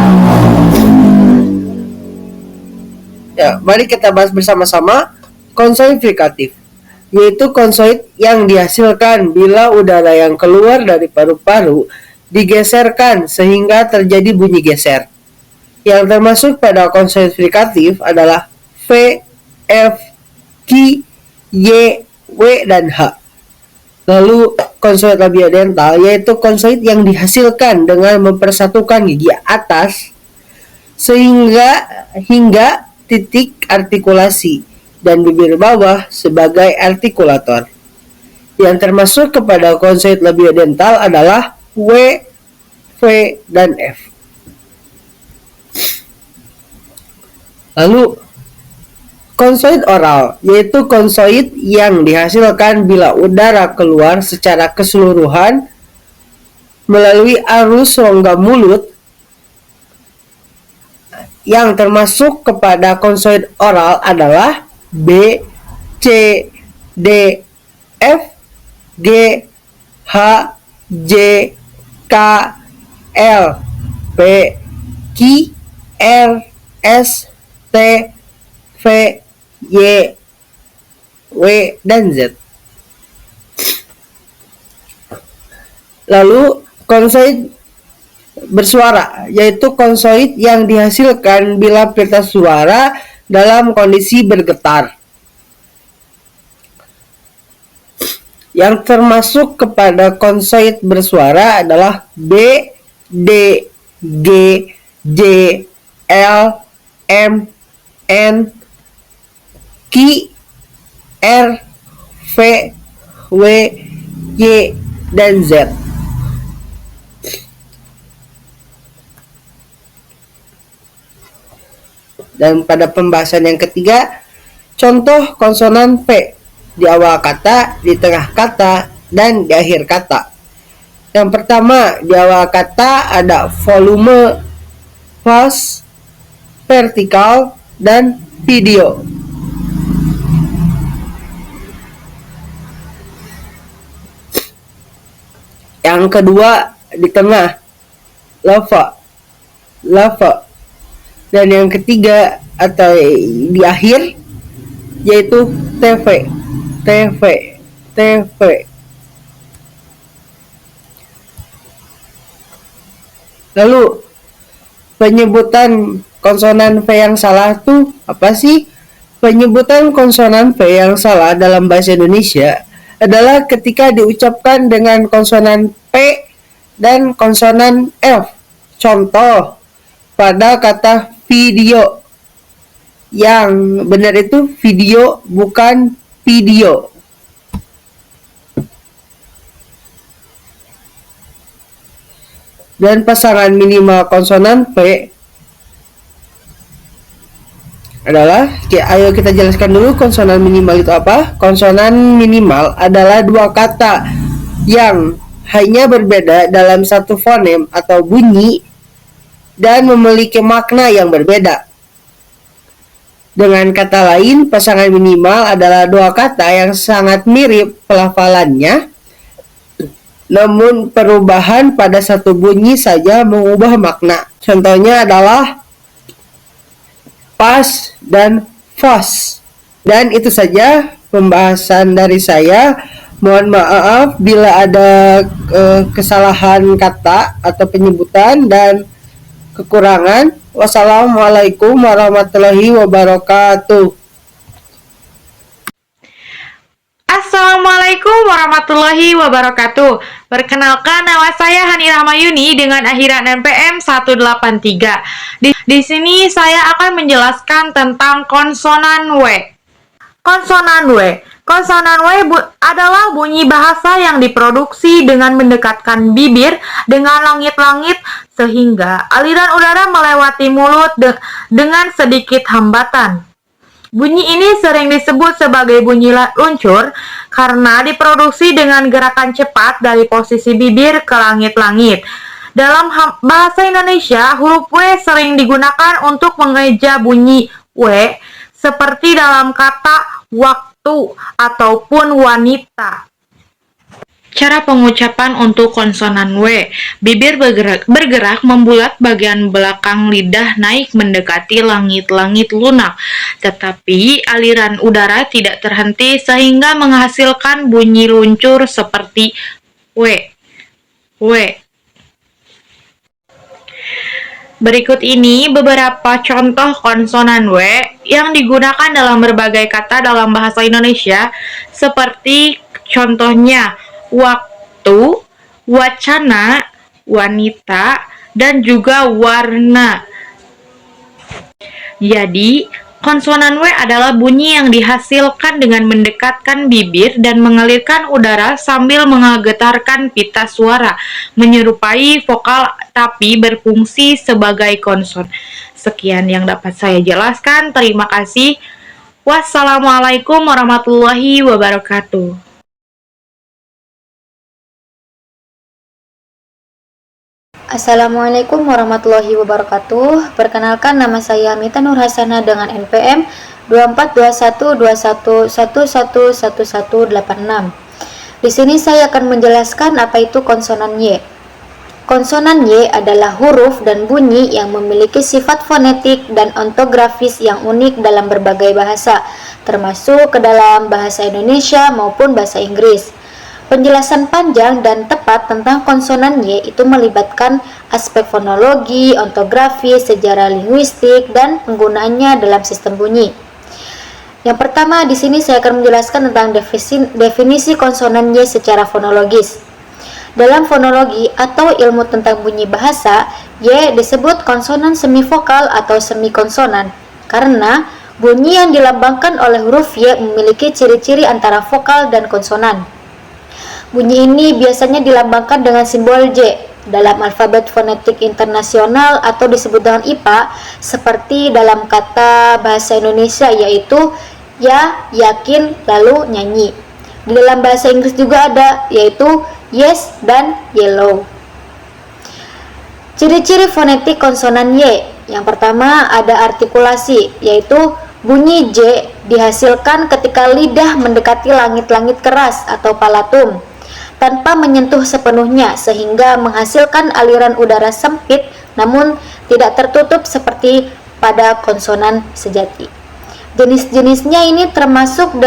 Ya, mari kita bahas bersama-sama. Konsoid frikatif yaitu konsoid yang dihasilkan bila udara yang keluar dari paru-paru digeserkan sehingga terjadi bunyi geser. Yang termasuk pada konsoid frikatif adalah V, F, Q, Y, W, dan H. Lalu konsoid labiodental yaitu konsoid yang dihasilkan dengan mempersatukan gigi atas hingga titik artikulasi dan bibir bawah sebagai artikulator. Yang termasuk kepada konsoid labiodental adalah W, V, dan F. Lalu konsoid oral yaitu konsoid yang dihasilkan bila udara keluar secara keseluruhan melalui arus rongga mulut. Yang termasuk kepada konsoid oral adalah B, C, D, F, G, H, J, K, L, P, Q, R, S, T, V, Y, W, dan Z. Lalu konsoid bersuara, yaitu konsoid yang dihasilkan bila pita suara dalam kondisi bergetar. Yang termasuk kepada konsoid bersuara adalah B, D, G, J, L, M, N, Q, R, V, W, Y, dan Z. Dan pada pembahasan yang ketiga, contoh konsonan P di awal kata, di tengah kata, dan di akhir kata. Yang pertama, di awal kata ada volume, fast, vertikal, dan video. Yang kedua, di tengah, lava. Dan yang ketiga atau di akhir yaitu TV. Lalu penyebutan konsonan V yang salah tuh apa sih? Penyebutan konsonan V yang salah dalam bahasa Indonesia adalah ketika diucapkan dengan konsonan P dan konsonan F. Contoh, pada kata video. Yang benar itu video, bukan video. Dan pasangan minimal konsonan P adalah, ayo kita jelaskan dulu konsonan minimal itu apa. Konsonan minimal adalah dua kata yang hanya berbeda dalam satu fonem atau bunyi dan memiliki makna yang berbeda. Dengan kata lain, pasangan minimal adalah dua kata yang sangat mirip pelafalannya, namun perubahan pada satu bunyi saja mengubah makna. Contohnya adalah pas dan fast. Dan itu saja pembahasan dari saya. Mohon maaf bila ada kesalahan kata atau penyebutan dan kekurangan. Wassalamualaikum warahmatullahi wabarakatuh. Assalamualaikum warahmatullahi wabarakatuh. Perkenalkan, nama saya Hani Rahmayuni dengan akhiran NPM 183. Di sini saya akan menjelaskan tentang konsonan W. Konsonan W. Konsonan W adalah bunyi bahasa yang diproduksi dengan mendekatkan bibir dengan langit-langit sehingga aliran udara melewati mulut dengan sedikit hambatan. Bunyi ini sering disebut sebagai bunyi luncur karena diproduksi dengan gerakan cepat dari posisi bibir ke langit-langit. Dalam bahasa Indonesia, huruf W sering digunakan untuk mengeja bunyi W seperti dalam kata waktu ataupun wanita. Cara pengucapan untuk konsonan W. Bibir bergerak membulat, bagian belakang lidah naik mendekati langit-langit lunak, tetapi aliran udara tidak terhenti sehingga menghasilkan bunyi luncur seperti W. Berikut ini beberapa contoh konsonan W yang digunakan dalam berbagai kata dalam bahasa Indonesia, seperti contohnya waktu, wacana, wanita, dan juga warna. Jadi, konsonan W adalah bunyi yang dihasilkan dengan mendekatkan bibir dan mengalirkan udara sambil menggetarkan pita suara, menyerupai vokal tapi berfungsi sebagai konson. Sekian yang dapat saya jelaskan. Terima kasih. Wassalamualaikum warahmatullahi wabarakatuh. Assalamualaikum warahmatullahi wabarakatuh. Perkenalkan, nama saya Mita Nur Hasana dengan NPM 242121111186. Di sini saya akan menjelaskan apa itu konsonan Y. Konsonan Y adalah huruf dan bunyi yang memiliki sifat fonetik dan ontografis yang unik dalam berbagai bahasa, termasuk ke dalam bahasa Indonesia maupun bahasa Inggris. Penjelasan panjang dan tepat tentang konsonan Y itu melibatkan aspek fonologi, ontografi, sejarah linguistik, dan penggunaannya dalam sistem bunyi. Yang pertama, di sini saya akan menjelaskan tentang definisi konsonan Y secara fonologis. Dalam fonologi atau ilmu tentang bunyi bahasa, Y disebut konsonan semivokal atau semikonsonan karena bunyi yang dilambangkan oleh huruf Y memiliki ciri-ciri antara vokal dan konsonan. Bunyi ini biasanya dilambangkan dengan simbol J dalam alfabet fonetik internasional atau disebut dengan IPA, seperti dalam kata bahasa Indonesia yaitu ya, yakin, lalu nyanyi. Di dalam bahasa Inggris juga ada, yaitu yes dan yellow. Ciri-ciri fonetik konsonan Y. Yang pertama ada artikulasi, yaitu bunyi J dihasilkan ketika lidah mendekati langit-langit keras atau palatum tanpa menyentuh sepenuhnya sehingga menghasilkan aliran udara sempit namun tidak tertutup seperti pada konsonan sejati. Jenis-jenisnya ini termasuk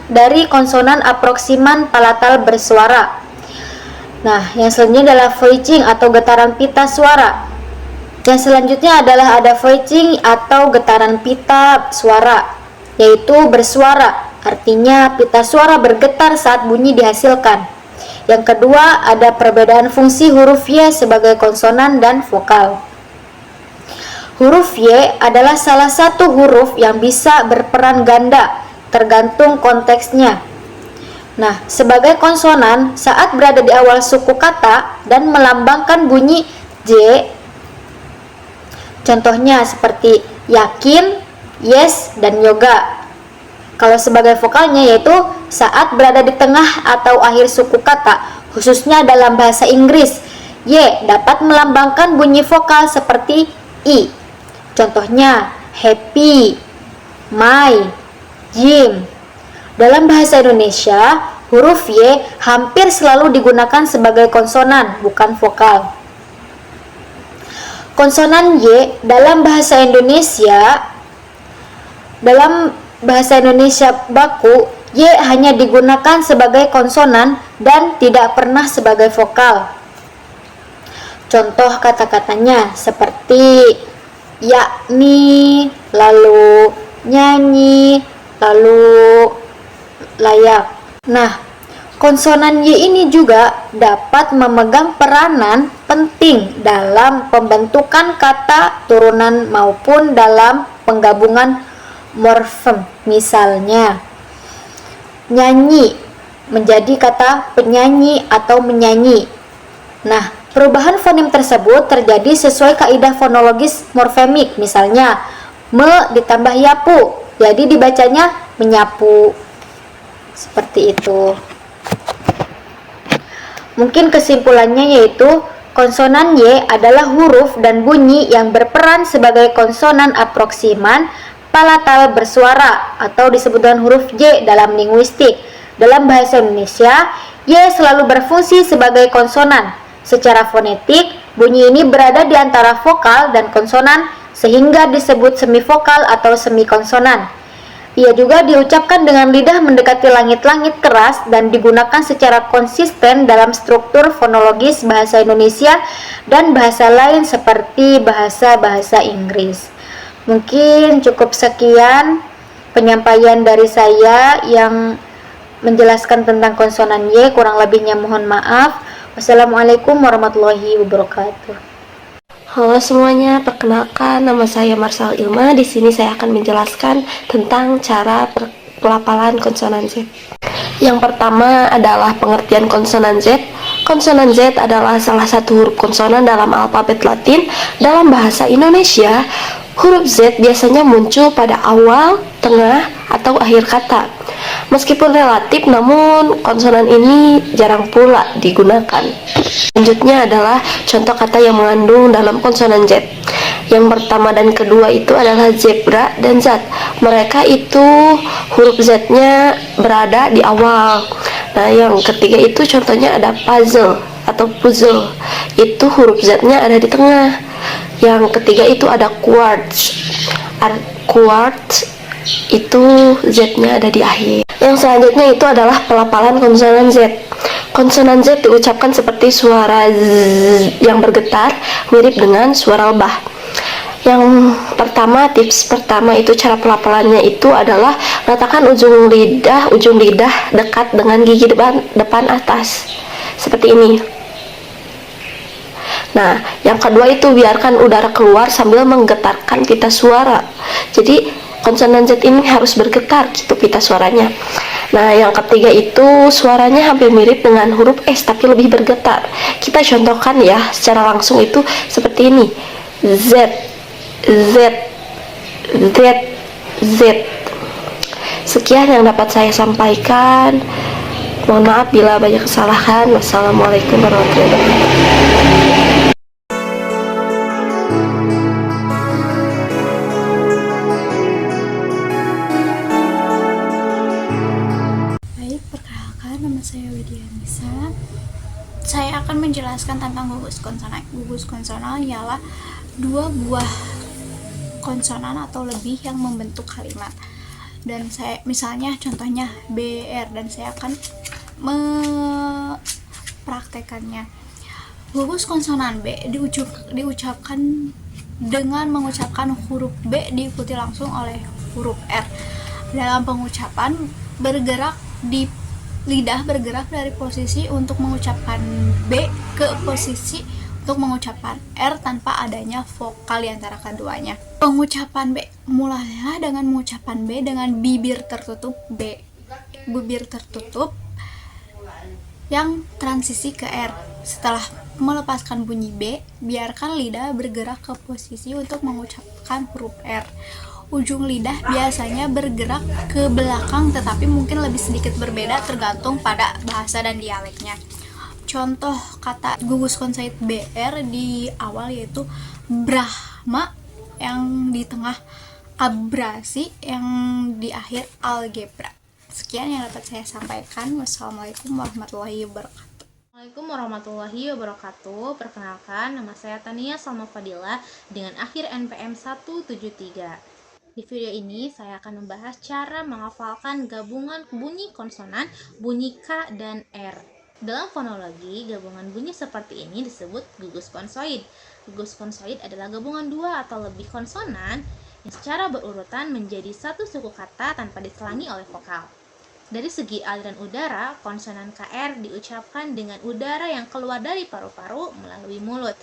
dari konsonan aproksiman palatal bersuara. Nah, yang selanjutnya adalah voicing atau getaran pita suara. Yang selanjutnya adalah ada voicing atau getaran pita suara, yaitu bersuara, artinya pita suara bergetar saat bunyi dihasilkan. Yang kedua, ada perbedaan fungsi huruf Y sebagai konsonan dan vokal. Huruf Y adalah salah satu huruf yang bisa berperan ganda, tergantung konteksnya. Nah, sebagai konsonan, saat berada di awal suku kata dan melambangkan bunyi J, contohnya seperti yakin, yes, dan yoga. Kalau sebagai vokalnya yaitu saat berada di tengah atau akhir suku kata, khususnya dalam bahasa Inggris, Y dapat melambangkan bunyi vokal seperti I. Contohnya happy, my, gym. Dalam bahasa Indonesia, huruf Y hampir selalu digunakan sebagai konsonan, bukan vokal. Konsonan Y dalam bahasa Indonesia baku, Y hanya digunakan sebagai konsonan dan tidak pernah sebagai vokal. Contoh kata-katanya seperti yakni, lalu nyanyi, lalu layak. Nah, konsonan Y ini juga dapat memegang peranan penting dalam pembentukan kata turunan maupun dalam penggabungan morfem. Misalnya, nyanyi menjadi kata penyanyi atau menyanyi. Nah, perubahan fonem tersebut terjadi sesuai kaidah fonologis morfemik. Misalnya, me ditambah yapu, jadi dibacanya menyapu. Seperti itu. Mungkin kesimpulannya yaitu konsonan Y adalah huruf dan bunyi yang berperan sebagai konsonan aproksiman palatal bersuara atau disebut dengan huruf J dalam linguistik. Dalam bahasa Indonesia, Y selalu berfungsi sebagai konsonan. Secara fonetik, bunyi ini berada di antara vokal dan konsonan sehingga disebut semivokal atau semikonsonan. Ia juga diucapkan dengan lidah mendekati langit-langit keras dan digunakan secara konsisten dalam struktur fonologis bahasa Indonesia dan bahasa lain seperti bahasa-bahasa Inggris. Mungkin cukup sekian penyampaian dari saya yang menjelaskan tentang konsonan Y, kurang lebihnya mohon maaf. Wassalamualaikum warahmatullahi wabarakatuh. Halo semuanya, perkenalkan nama saya Marsal Ilma. Di sini saya akan menjelaskan tentang cara pelafalan konsonan Z. Yang pertama adalah pengertian konsonan Z. Konsonan Z adalah salah satu huruf konsonan dalam alfabet Latin. Dalam bahasa Indonesia, huruf Z biasanya muncul pada awal, tengah, atau akhir kata. Meskipun relatif, namun konsonan ini jarang pula digunakan. Selanjutnya adalah contoh kata yang mengandung dalam konsonan Z. Yang pertama dan kedua itu adalah zebra dan zat. Mereka itu huruf Z-nya berada di awal. Nah, yang ketiga itu contohnya ada puzzle atau puzzle. Itu huruf Z-nya ada di tengah. Yang ketiga itu ada quartz. Quartz itu Z-nya ada di akhir. Yang selanjutnya itu adalah pelafalan konsonan Z. Konsonan Z diucapkan seperti suara Z yang bergetar, mirip dengan suara lebah. Yang pertama, tips pertama itu cara pelafalannya itu adalah letakkan ujung lidah dekat dengan gigi depan atas. Seperti ini. Nah, yang kedua itu biarkan udara keluar sambil menggetarkan pita suara. Jadi, konsonan Z ini harus bergetar gitu pita suaranya. Nah, yang ketiga itu suaranya hampir mirip dengan huruf S tapi lebih bergetar. Kita contohkan ya secara langsung itu seperti ini. Z, Z, Z, Z. Sekian yang dapat saya sampaikan. Mohon maaf bila banyak kesalahan. Wassalamualaikum warahmatullahi wabarakatuh. Saya akan menjelaskan tentang gugus konsonan. Gugus konsonan ialah dua buah konsonan atau lebih yang membentuk kalimat. Dan saya misalnya contohnya BR dan saya akan mempraktekannya. Gugus konsonan B diucapkan dengan mengucapkan huruf B diikuti langsung oleh huruf R. Dalam pengucapan lidah bergerak dari posisi untuk mengucapkan B ke posisi untuk mengucapkan R tanpa adanya vokal di antara keduanya. Pengucapan B mulailah dengan mengucapan B dengan bibir tertutup yang transisi ke R. Setelah melepaskan bunyi B, biarkan lidah bergerak ke posisi untuk mengucapkan huruf R. Ujung lidah biasanya bergerak ke belakang tetapi mungkin lebih sedikit berbeda tergantung pada bahasa dan dialeknya. Contoh kata gugus konsonan BR di awal yaitu Brahma yang di tengah, abrasi yang di akhir, algebra. Sekian yang dapat saya sampaikan. Wassalamualaikum warahmatullahi wabarakatuh. Assalamualaikum warahmatullahi wabarakatuh. Perkenalkan, nama saya Tania Salma Fadila dengan akhir NPM 173. Di video ini saya akan membahas cara menghafalkan gabungan bunyi konsonan, bunyi K dan R. Dalam fonologi, gabungan bunyi seperti ini disebut gugus konsoid. Gugus konsoid adalah gabungan dua atau lebih konsonan yang secara berurutan menjadi satu suku kata tanpa diselangi oleh vokal. Dari segi aliran udara, konsonan KR diucapkan dengan udara yang keluar dari paru-paru melalui mulut.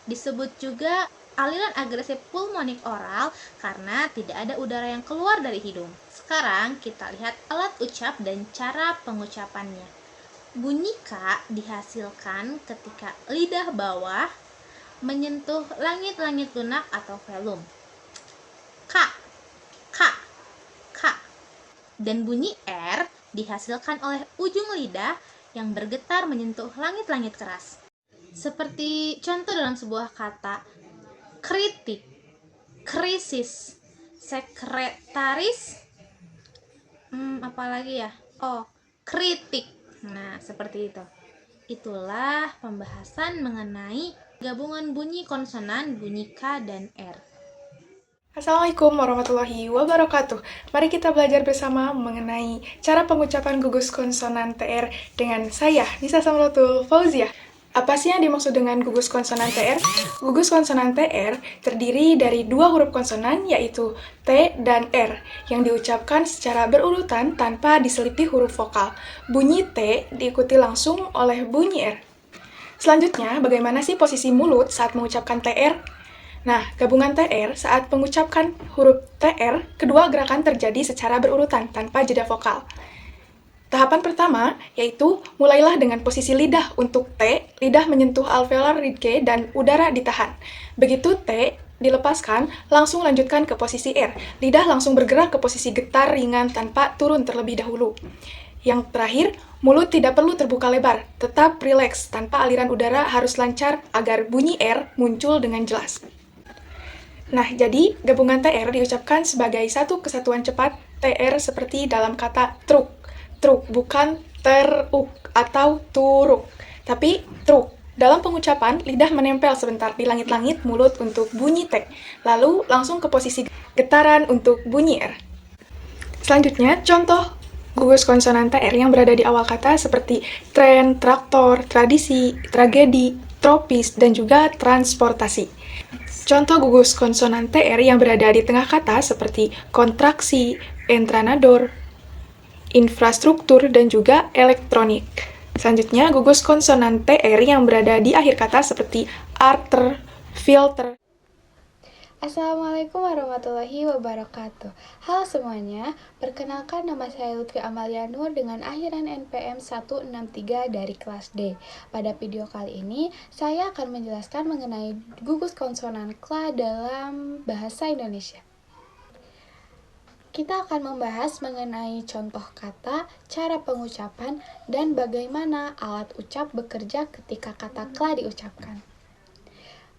Disebut juga aliran agresif pulmonik oral karena tidak ada udara yang keluar dari hidung. Sekarang kita lihat alat ucap dan cara pengucapannya. Bunyi K dihasilkan ketika lidah bawah menyentuh langit-langit lunak atau velum. K, K, K. Dan bunyi R dihasilkan oleh ujung lidah yang bergetar menyentuh langit-langit keras. Seperti contoh dalam sebuah kata, kritik, krisis, sekretaris, apalagi ya? Oh, kritik. Nah, seperti itu. Itulah pembahasan mengenai gabungan bunyi konsonan, bunyi K dan R. Assalamualaikum warahmatullahi wabarakatuh. Mari kita belajar bersama mengenai cara pengucapan gugus konsonan TR dengan saya, Nisa Samratul Fauziah. Apa sih yang dimaksud dengan gugus konsonan TR? Gugus konsonan TR terdiri dari dua huruf konsonan yaitu T dan R yang diucapkan secara berurutan tanpa diselipi huruf vokal. Bunyi T diikuti langsung oleh bunyi R. Selanjutnya, bagaimana sih posisi mulut saat mengucapkan TR? Nah, gabungan TR saat mengucapkan huruf TR, kedua gerakan terjadi secara berurutan tanpa jeda vokal. Tahapan pertama yaitu mulailah dengan posisi lidah untuk T, lidah menyentuh alveolar ridge dan udara ditahan. Begitu T dilepaskan, langsung lanjutkan ke posisi R. Lidah langsung bergerak ke posisi getar ringan tanpa turun terlebih dahulu. Yang terakhir, mulut tidak perlu terbuka lebar, tetap rileks tanpa aliran udara harus lancar agar bunyi R muncul dengan jelas. Nah, jadi gabungan TR diucapkan sebagai satu kesatuan cepat TR seperti dalam kata truk. Truk, bukan teruk atau turuk, tapi truk. Dalam pengucapan, lidah menempel sebentar di langit-langit mulut untuk bunyi T, lalu langsung ke posisi getaran untuk bunyi R. Selanjutnya, contoh Gugus konsonan TR yang berada di awal kata seperti tren, traktor, tradisi, tragedi, tropis, dan juga transportasi. Contoh gugus konsonan TR yang berada di tengah kata seperti kontraksi, entrenador, infrastruktur, dan juga elektronik. Selanjutnya, gugus konsonan TR yang berada di akhir kata seperti arter, filter. Assalamualaikum warahmatullahi wabarakatuh. Halo semuanya, perkenalkan nama saya Lutfi Amalia Nur dengan akhiran NPM 163 dari kelas D. Pada video kali ini, saya akan menjelaskan mengenai gugus konsonan KLA dalam bahasa Indonesia. Kita akan membahas mengenai contoh kata, cara pengucapan, dan bagaimana alat ucap bekerja ketika kata KLA diucapkan.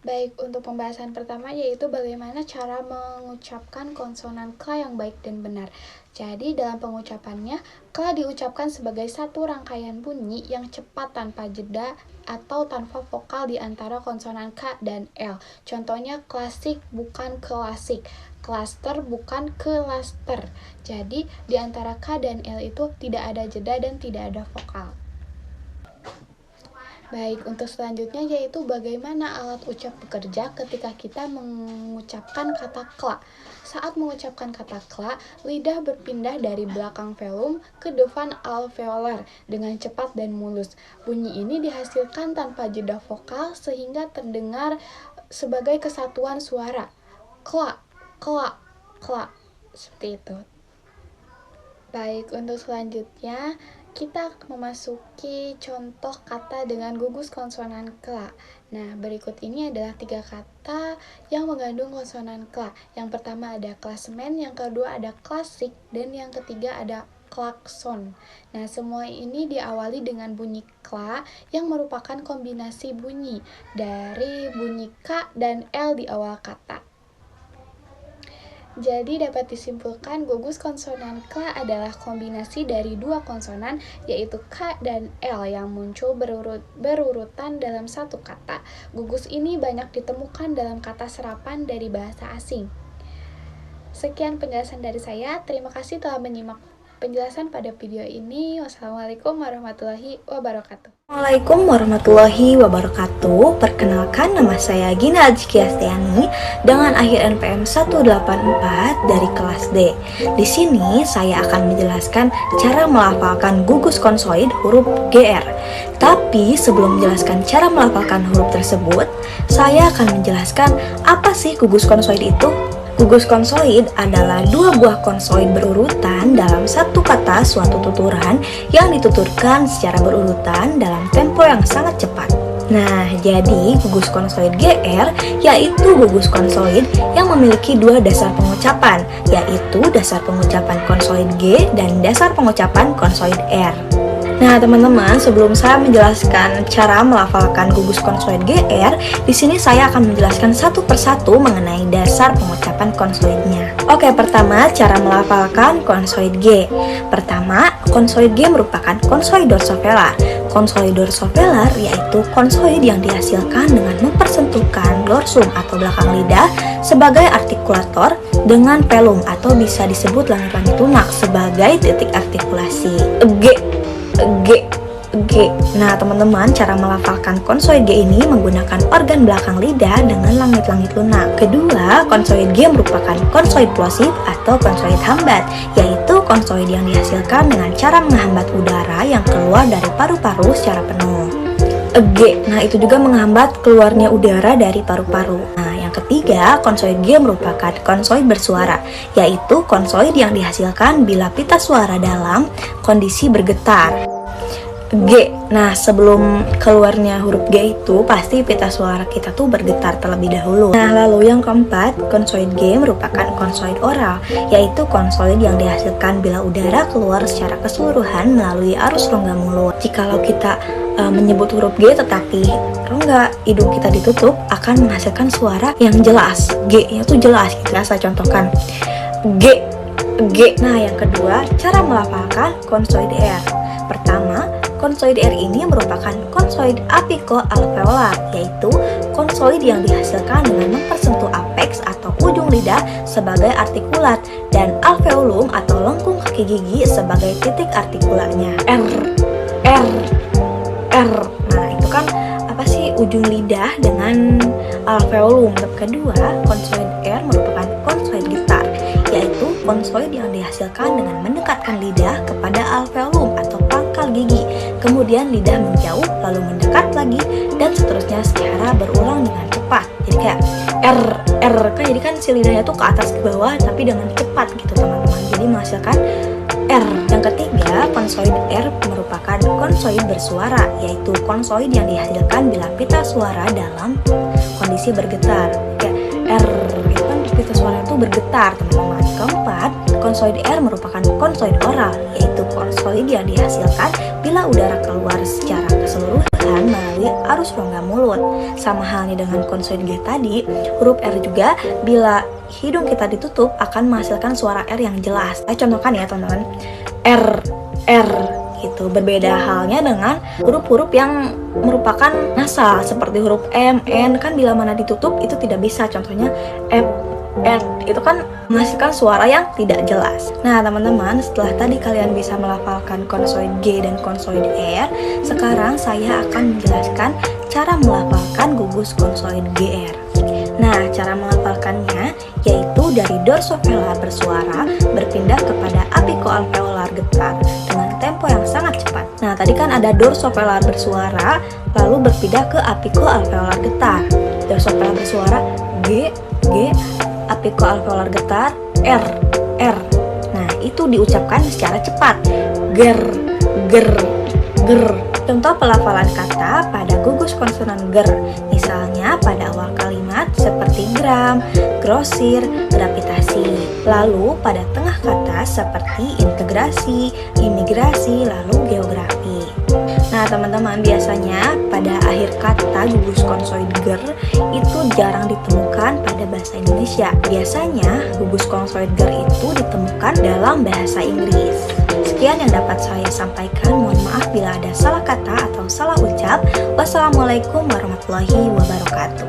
Baik, untuk pembahasan pertama yaitu bagaimana cara mengucapkan konsonan KLA yang baik dan benar. Jadi, dalam pengucapannya, KLA diucapkan sebagai satu rangkaian bunyi yang cepat tanpa jeda atau tanpa vokal di antara konsonan K dan L. Contohnya klasik bukan klasik, klaster bukan kelaster. Jadi, di antara K dan L itu tidak ada jeda dan tidak ada vokal. Baik, untuk selanjutnya yaitu bagaimana alat ucap bekerja ketika kita mengucapkan kata KLA. Saat mengucapkan kata KLA, lidah berpindah dari belakang velum ke depan alveolar dengan cepat dan mulus. Bunyi ini dihasilkan tanpa jeda vokal sehingga terdengar sebagai kesatuan suara. KLA, KLA, KLA, seperti itu. Baik, untuk selanjutnya kita memasuki contoh kata dengan gugus konsonan KLA. Nah, berikut ini adalah 3 kata yang mengandung konsonan KLA. Yang pertama ada klasemen, yang kedua ada klasik, dan yang ketiga ada klakson. Nah, semua ini diawali dengan bunyi KLA yang merupakan kombinasi bunyi dari bunyi K dan L di awal kata. Jadi dapat disimpulkan gugus konsonan KLA adalah kombinasi dari dua konsonan yaitu K dan L yang muncul berurutan dalam satu kata. Gugus ini banyak ditemukan dalam kata serapan dari bahasa asing. Sekian penjelasan dari saya. Terima kasih telah menyimak penjelasan pada video ini. Wassalamualaikum warahmatullahi wabarakatuh. Assalamualaikum warahmatullahi wabarakatuh. Perkenalkan, nama saya Gina Azkiastiani dengan akhir NPM 184 dari kelas D. Di sini saya akan menjelaskan cara melafalkan gugus konsoid huruf GR. Tapi sebelum menjelaskan cara melafalkan huruf tersebut, saya akan menjelaskan apa sih gugus konsoid itu. Gugus konsoid adalah dua buah konsoid berurutan dalam satu kata suatu tuturan yang dituturkan secara berurutan dalam tempo yang sangat cepat. Nah, jadi gugus konsoid GR yaitu gugus konsoid yang memiliki dua dasar pengucapan, yaitu dasar pengucapan konsoid G dan dasar pengucapan konsoid R. Nah, teman-teman, sebelum saya menjelaskan cara melafalkan gugus konsoid GR, di sini saya akan menjelaskan satu persatu mengenai dasar pengucapan konsoidnya. Oke, pertama cara melafalkan konsoid G. Pertama, konsoid G merupakan konsoid dorsovelar. Konsoid dorsovelar yaitu konsoid yang dihasilkan dengan mempersentuhkan dorsum atau belakang lidah sebagai artikulator dengan velum atau bisa disebut langit-langit lunak sebagai titik artikulasi. G. Nah, teman-teman, cara melafalkan konsoid G ini menggunakan organ belakang lidah dengan langit-langit lunak. Kedua, konsoid G merupakan konsoid plosif atau konsoid hambat, yaitu konsoid yang dihasilkan dengan cara menghambat udara yang keluar dari paru-paru secara penuh. G. Nah, itu juga menghambat keluarnya udara dari paru-paru. Nah, yang ketiga, konsoid G merupakan konsoid bersuara, yaitu konsoid yang dihasilkan bila pita suara dalam kondisi bergetar. G. Nah, sebelum keluarnya huruf G itu pasti pita suara kita tuh bergetar terlebih dahulu. Nah, lalu yang keempat, konsoid G merupakan konsoid oral, yaitu konsoid yang dihasilkan bila udara keluar secara keseluruhan melalui arus rongga mulut. Jikalau kita menyebut huruf G tetapi rongga hidung kita ditutup, akan menghasilkan suara yang jelas. G-nya tuh jelas gitu ya. Saya contohkan. G. Nah, yang kedua, cara melafalkan konsoid R. Pertama, konsoid R ini merupakan konsoid apiko-alveolar, yaitu konsoid yang dihasilkan dengan mempersentuh apeks atau ujung lidah sebagai artikulat dan alveolum atau lengkung kaki gigi sebagai titik artikulatnya. R. Nah, itu kan apa sih ujung lidah dengan alveolum. Kedua, konsoid R merupakan konsoid gitar, yaitu konsoid yang dihasilkan dengan mendekatkan lidah kepada alveolum atau pangkal gigi. Kemudian lidah menjauh lalu mendekat lagi dan seterusnya secara berulang dengan cepat. Jadi kayak R kan, jadi kan si lidahnya tuh ke atas ke bawah tapi dengan cepat gitu teman-teman. Jadi menghasilkan R. Yang ketiga, konsoid R merupakan konsoid bersuara, yaitu konsoid yang dihasilkan bila pita suara dalam kondisi bergetar. Kayak R itu kan pita suara itu bergetar teman-teman. Keempat, konsoid R merupakan konsoid oral, yaitu konsoid yang dihasilkan bila udara keluar secara keseluruhan melalui arus rongga mulut. Sama halnya dengan konsoid G tadi, huruf R juga bila hidung kita ditutup akan menghasilkan suara R yang jelas. Saya contohkan ya teman-teman. R gitu. Berbeda halnya dengan huruf-huruf yang merupakan nasal seperti huruf M, N kan bila mana ditutup itu tidak bisa. Contohnya F, N itu kan menghasilkan suara yang tidak jelas. Nah teman-teman, setelah tadi kalian bisa melafalkan konsoid G dan konsoid R, sekarang saya akan menjelaskan cara melafalkan gugus konsoid GR. Nah, cara melafalkannya yaitu dari dorsovelar bersuara berpindah kepada apiko-alveolar getar dengan tempo yang sangat cepat. Nah, tadi kan ada dorsovelar bersuara lalu berpindah ke apiko-alveolar getar. Dorsovelar bersuara G, apiko-alveolar getar R. Nah, itu diucapkan secara cepat. Ger. Contoh pelafalan kata pada gugus konsonan ger, misalnya pada awal kalimat seperti gram, grosir, gravitasi. Lalu pada tengah kata seperti integrasi, imigrasi, lalu geografi. Nah teman-teman, biasanya pada akhir kata gugus konsoid ger itu jarang ditemukan pada bahasa Indonesia. Biasanya gugus konsoid ger itu ditemukan dalam bahasa Inggris. Sekian yang dapat saya sampaikan. Mohon maaf bila ada salah kata atau salah ucap. Wassalamualaikum warahmatullahi wabarakatuh.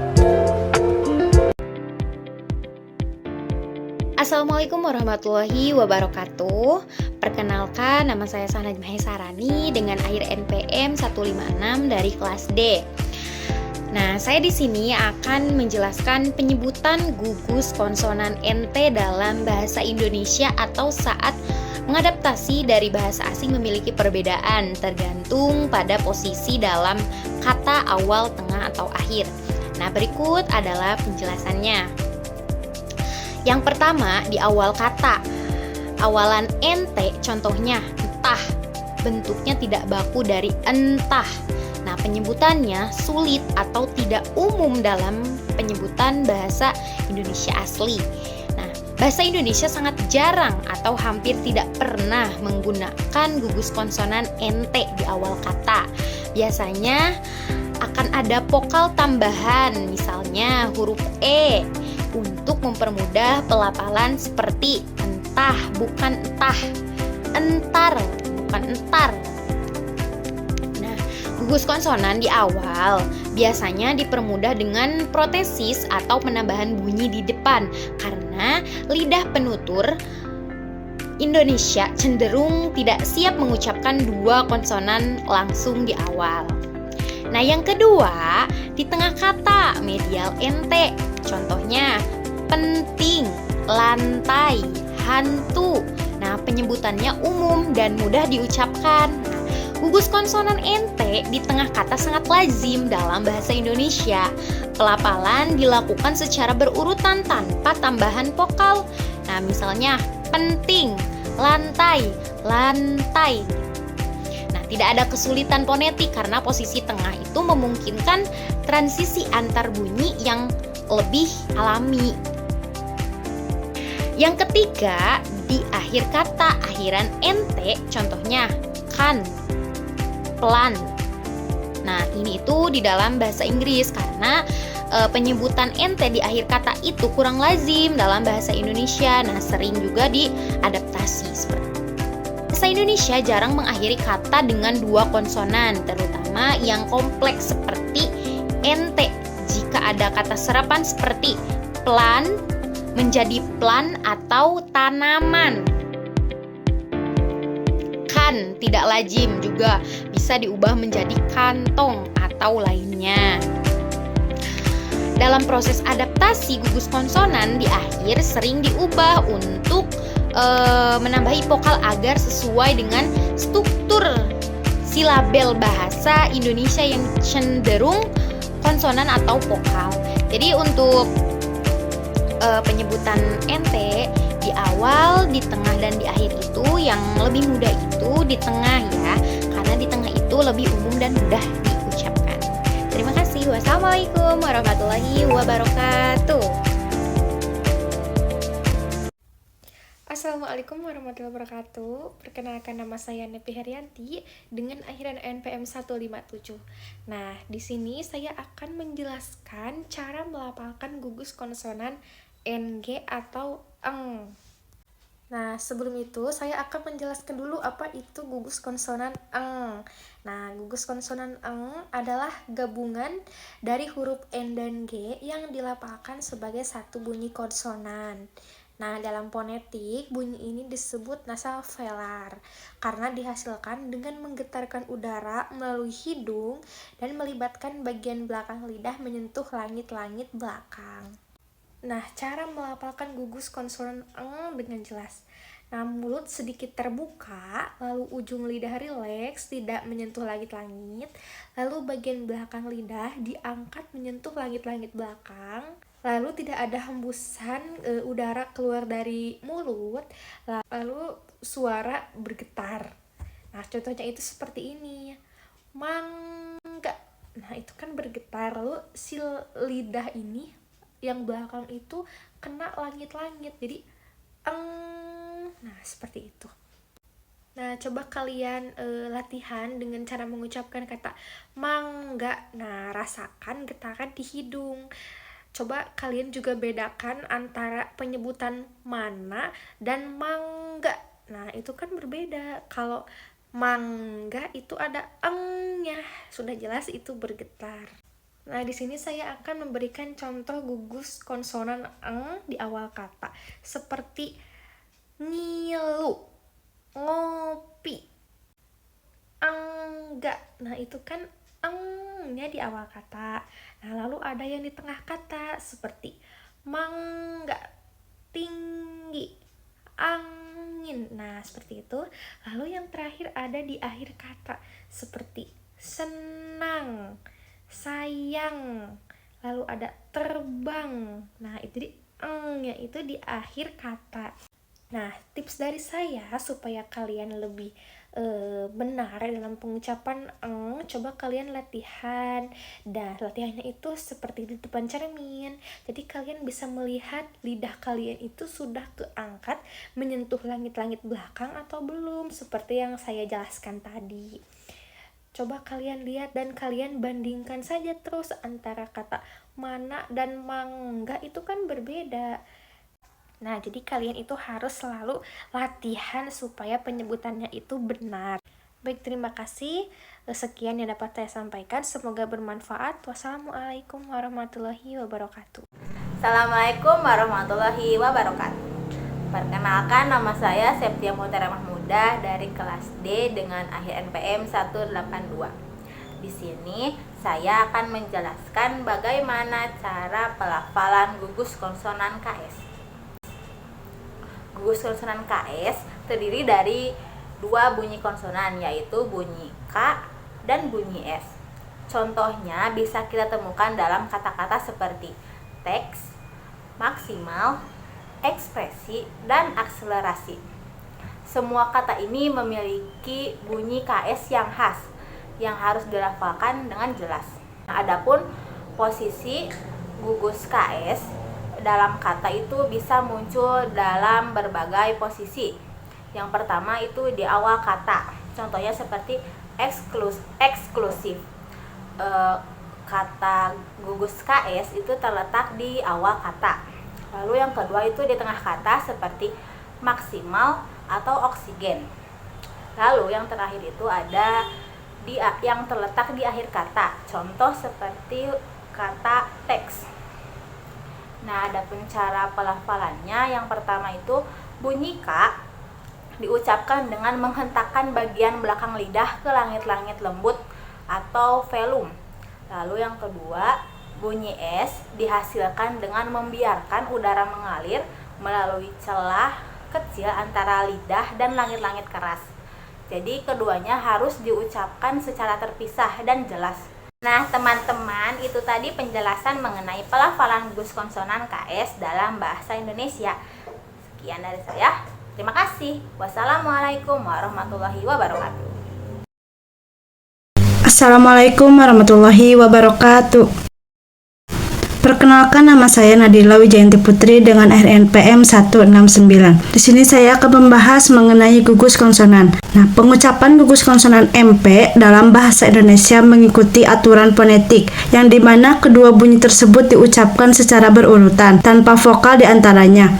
Assalamualaikum warahmatullahi wabarakatuh. Perkenalkan, nama saya Sanaj Mahesarani dengan akhir NPM 156 dari kelas D. Nah, saya di sini akan menjelaskan penyebutan gugus konsonan NT dalam bahasa Indonesia atau saat mengadaptasi dari bahasa asing memiliki perbedaan tergantung pada posisi dalam kata awal, tengah, atau akhir. Nah, berikut adalah penjelasannya. Yang pertama, di awal kata. Awalan NT, contohnya entah, bentuknya tidak baku dari entah. Nah, penyebutannya sulit atau tidak umum dalam penyebutan bahasa Indonesia asli. Nah, bahasa Indonesia sangat jarang atau hampir tidak pernah menggunakan gugus konsonan NT di awal kata. Biasanya akan ada vokal tambahan, misalnya huruf E, untuk mempermudah pelafalan seperti entah bukan entah, entar bukan entar. Nah, gugus konsonan di awal biasanya dipermudah dengan protesis atau penambahan bunyi di depan karena lidah penutur Indonesia cenderung tidak siap mengucapkan dua konsonan langsung di awal. Nah, yang kedua, di tengah kata medial NT. Contohnya penting, lantai, hantu. Nah, penyebutannya umum dan mudah diucapkan. Gugus konsonan NT di tengah kata sangat lazim dalam bahasa Indonesia. Pelafalan dilakukan secara berurutan tanpa tambahan vokal. Nah, misalnya penting, lantai, lantai. Tidak ada kesulitan fonetik karena posisi tengah itu memungkinkan transisi antar bunyi yang lebih alami. Yang ketiga, di akhir kata akhiran NT, contohnya kan, pelan. Nah, ini itu di dalam bahasa Inggris karena penyebutan NT di akhir kata itu kurang lazim dalam bahasa Indonesia. Nah, sering juga diadaptasi seperti bahasa Bahasa Indonesia jarang mengakhiri kata dengan dua konsonan, terutama yang kompleks seperti ente. Jika ada kata serapan seperti plan menjadi plan atau tanaman. Kan tidak lazim juga bisa diubah menjadi kantong atau lainnya. Dalam proses adaptasi, gugus konsonan di akhir sering diubah untuk menambahi vokal agar sesuai dengan struktur silabel bahasa Indonesia yang cenderung konsonan atau vokal. Jadi untuk penyebutan ente di awal, di tengah, dan di akhir itu yang lebih mudah itu di tengah ya, karena di tengah itu lebih umum dan mudah diucapkan. Terima kasih. Wassalamualaikum warahmatullahi wabarakatuh. Assalamualaikum warahmatullahi wabarakatuh. Perkenalkan, nama saya Nepi Herianti dengan akhiran NPM 157. Nah, di sini saya akan menjelaskan cara melafalkan gugus konsonan NG atau eng. Nah, sebelum itu saya akan menjelaskan dulu apa itu gugus konsonan eng. Nah, gugus konsonan eng adalah gabungan dari huruf N dan G yang dilafalkan sebagai satu bunyi konsonan. Nah, dalam fonetik, bunyi ini disebut nasal velar karena dihasilkan dengan menggetarkan udara melalui hidung dan melibatkan bagian belakang lidah menyentuh langit-langit belakang. Nah, cara melafalkan gugus konsonan eng dengan jelas. Nah, mulut sedikit terbuka, lalu ujung lidah rileks, tidak menyentuh langit-langit, lalu bagian belakang lidah diangkat menyentuh langit-langit belakang, lalu tidak ada hembusan udara keluar dari mulut, lalu suara bergetar. Nah, contohnya itu seperti ini. Mangga. Nah, itu kan bergetar, lalu si lidah ini yang belakang itu kena langit-langit, jadi nah seperti itu. Nah, coba kalian latihan dengan cara mengucapkan kata mangga. Nah, rasakan getaran di hidung. Coba kalian juga bedakan antara penyebutan mana dan mangga. Nah, itu kan berbeda. Kalau mangga itu ada engnya, sudah jelas itu bergetar. Nah, di sini saya akan memberikan contoh gugus konsonan eng di awal kata, seperti ngilu, ngopi, angga. Nah, itu kan engnya di awal kata. Nah, lalu ada yang di tengah kata seperti mangga, tinggi, angin. Nah, seperti itu. Lalu yang terakhir ada di akhir kata seperti senang, sayang, lalu ada terbang. Nah, itu di engnya itu di akhir kata. Nah, tips dari saya supaya kalian lebih benar dalam pengucapan eng, coba kalian latihan. Dan latihannya itu seperti di depan cermin. Jadi kalian bisa melihat lidah kalian itu sudah keangkat menyentuh langit-langit belakang atau belum, seperti yang saya jelaskan tadi. Coba kalian lihat dan kalian bandingkan saja terus antara kata mana dan mangga, itu kan berbeda. Nah, jadi kalian itu harus selalu latihan supaya penyebutannya itu benar. Baik, terima kasih. Sekian yang dapat saya sampaikan. Semoga bermanfaat. Wassalamualaikum warahmatullahi wabarakatuh. Assalamualaikum warahmatullahi wabarakatuh. Perkenalkan, nama saya Septia Mutara Mahmudah dari kelas D dengan akhir NPM 182. Di sini saya akan menjelaskan bagaimana cara pelafalan gugus konsonan KS. Gugus konsonan KS terdiri dari dua bunyi konsonan, yaitu bunyi K dan bunyi S. Contohnya bisa kita temukan dalam kata-kata seperti teks, maksimal, ekspresi, dan akselerasi. Semua kata ini memiliki bunyi KS yang khas, yang harus dilafalkan dengan jelas. Adapun posisi gugus KS dalam kata itu bisa muncul dalam berbagai posisi. Yang pertama itu di awal kata. Contohnya seperti eksklusif. Kata gugus KS itu terletak di awal kata. Lalu yang kedua itu di tengah kata seperti maksimal atau oksigen. Lalu yang terakhir itu ada yang terletak di akhir kata. Contoh seperti kata teks. Nah, ada cara pelafalannya. Yang pertama itu bunyi K diucapkan dengan menghentakkan bagian belakang lidah ke langit-langit lembut atau velum. Lalu yang kedua, bunyi S dihasilkan dengan membiarkan udara mengalir melalui celah kecil antara lidah dan langit-langit keras. Jadi keduanya harus diucapkan secara terpisah dan jelas. Nah teman-teman, itu tadi penjelasan mengenai pelafalan gugus konsonan KS dalam bahasa Indonesia. Sekian dari saya. Terima kasih. Wassalamualaikum warahmatullahi wabarakatuh. Assalamualaikum warahmatullahi wabarakatuh. Perkenalkan, nama saya Nadila Wijayanti Putri dengan RNPM 169. Di sini saya akan membahas mengenai gugus konsonan. Nah, pengucapan gugus konsonan MP dalam bahasa Indonesia mengikuti aturan fonetik, yang dimana kedua bunyi tersebut diucapkan secara berurutan, tanpa vokal di antaranya.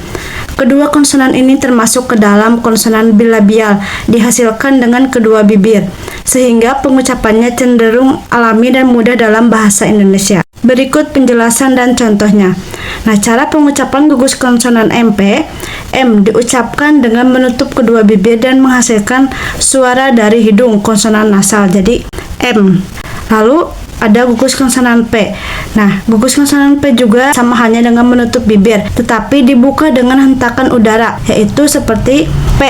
Kedua konsonan ini termasuk ke dalam konsonan bilabial, dihasilkan dengan kedua bibir, sehingga pengucapannya cenderung alami dan mudah dalam bahasa Indonesia. Berikut penjelasan dan contohnya. Nah, cara pengucapan gugus konsonan MP, M diucapkan dengan menutup kedua bibir dan menghasilkan suara dari hidung, konsonan nasal, jadi M. Lalu ada gugus konsonan P. Nah, gugus konsonan P juga sama halnya dengan menutup bibir, tetapi dibuka dengan hentakan udara, yaitu seperti P.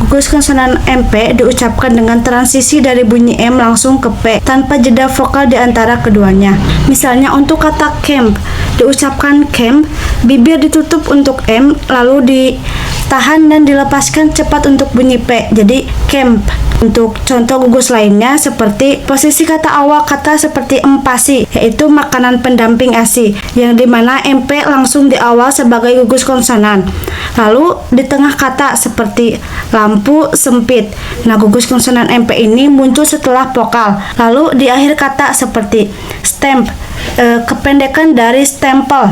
Gugus konsonan MP diucapkan dengan transisi dari bunyi M langsung ke P, tanpa jeda vokal di antara keduanya. Misalnya untuk kata camp, diucapkan camp, bibir ditutup untuk M, lalu ditahan dan dilepaskan cepat untuk bunyi P, jadi camp. Untuk contoh gugus lainnya seperti posisi kata awal kata seperti empasi, yaitu makanan pendamping ASI, yang dimana MP langsung di awal sebagai gugus konsonan. Lalu di tengah kata seperti lampu sempit. Nah, gugus konsonan MP ini muncul setelah vokal. Lalu di akhir kata seperti stamp, kependekan dari stempel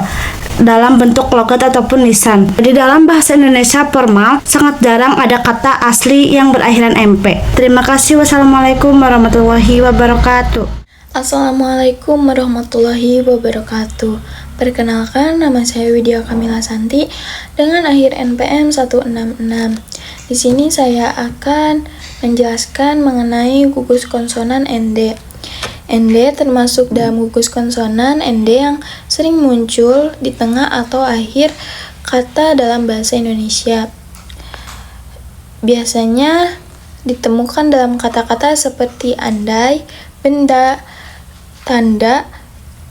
dalam bentuk logat ataupun lisan. Di dalam bahasa Indonesia formal sangat jarang ada kata asli yang berakhiran MP. Terima kasih. Wassalamualaikum warahmatullahi wabarakatuh. Assalamualaikum warahmatullahi wabarakatuh. Perkenalkan, nama saya Widya Kamila Santi dengan akhir NPM 166. Di sini saya akan menjelaskan mengenai gugus konsonan ND. ND termasuk dalam gugus konsonan ND yang sering muncul di tengah atau akhir kata dalam bahasa Indonesia. Biasanya ditemukan dalam kata-kata seperti andai, benda, tanda,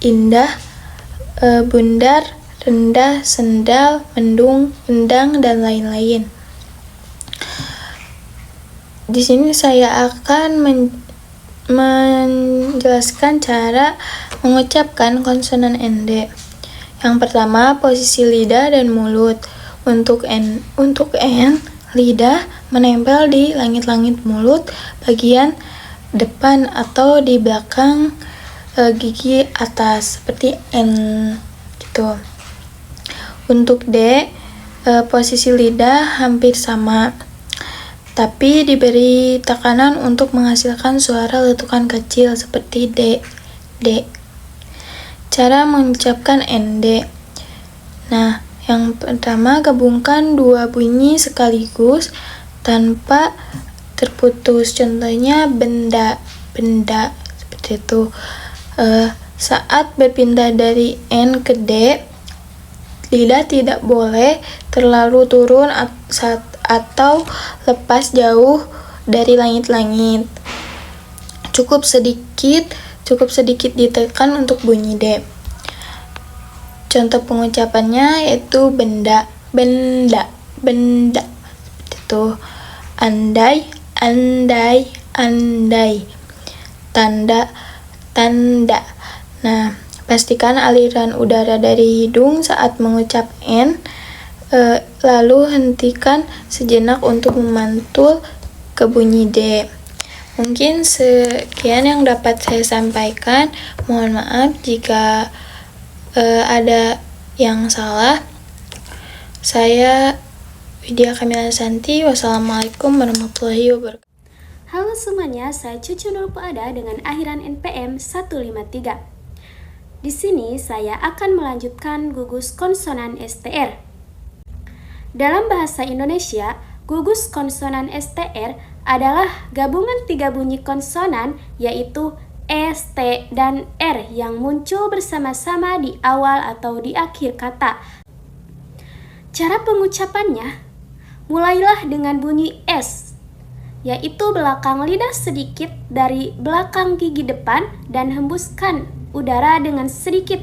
indah, bundar, rendah, sendal, mendung, endang, dan lain-lain. Di sini saya akan menjelaskan cara mengucapkan konsonan ND. Yang pertama, posisi lidah dan mulut. Untuk N, lidah menempel di langit-langit mulut bagian depan atau di belakang gigi atas seperti N gitu. Untuk D, posisi lidah hampir sama, tapi diberi tekanan untuk menghasilkan suara letukan kecil seperti D. Cara mengucapkan ND. Nah, yang pertama, gabungkan dua bunyi sekaligus tanpa terputus. Contohnya benda seperti itu. Saat berpindah dari N ke D, lidah tidak boleh terlalu turun atau lepas jauh dari langit-langit. Cukup sedikit ditekan untuk bunyi D. Contoh pengucapannya yaitu benda seperti itu. Andai, tanda. Nah, pastikan aliran udara dari hidung saat mengucap N, lalu hentikan sejenak untuk memantul ke bunyi D. Mungkin sekian yang dapat saya sampaikan. Mohon maaf jika ada yang salah. Saya Widya Kamila Santi, wassalamualaikum warahmatullahi wabarakatuh. Halo semuanya, saya Cucu Nur Puada dengan akhiran NPM 153. Di sini saya akan melanjutkan gugus konsonan STR. Dalam bahasa Indonesia, gugus konsonan STR adalah gabungan 3 bunyi konsonan yaitu E, T, dan R yang muncul bersama-sama di awal atau di akhir kata. Cara pengucapannya, mulailah dengan bunyi S, yaitu belakang lidah sedikit dari belakang gigi depan dan hembuskan udara dengan sedikit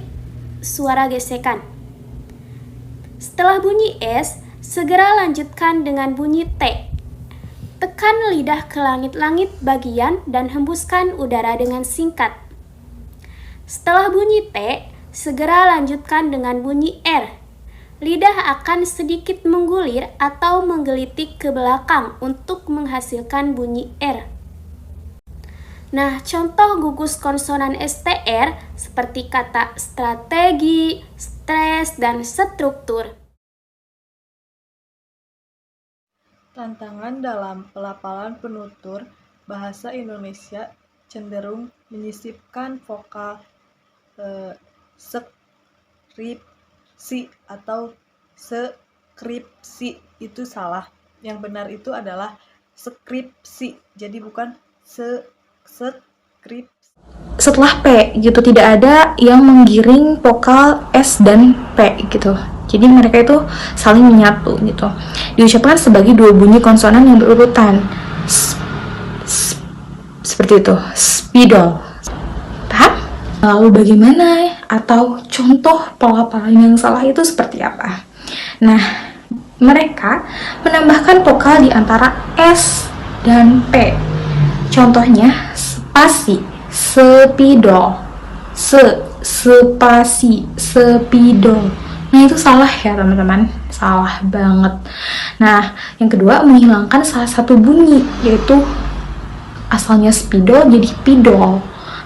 suara gesekan. Setelah bunyi S, segera lanjutkan dengan bunyi T. Tekan lidah ke langit-langit bagian dan hembuskan udara dengan singkat. Setelah bunyi T, segera lanjutkan dengan bunyi R. Lidah akan sedikit menggulir atau menggelitik ke belakang untuk menghasilkan bunyi R. Nah, contoh gugus konsonan STR seperti kata strategi, stres, dan struktur. Tantangan dalam pelafalan penutur bahasa Indonesia cenderung menyisipkan vokal skripsi atau skripsi. Itu salah. Yang benar itu adalah skripsi. Jadi bukan skripsi. Setelah P gitu tidak ada yang menggiring vokal S dan P gitu. Jadi mereka itu saling menyatu gitu. Diucapkan sebagai 2 bunyi konsonan yang berurutan. Seperti itu. Spidol. Paham? Lalu bagaimana atau contoh pelafalan yang salah itu seperti apa? Nah, mereka menambahkan vokal di antara S dan P. Contohnya spasi, spidol, spasi, spidol. Nah, itu salah ya teman-teman, salah banget. Nah, yang kedua menghilangkan salah satu bunyi, yaitu asalnya spidol jadi pidol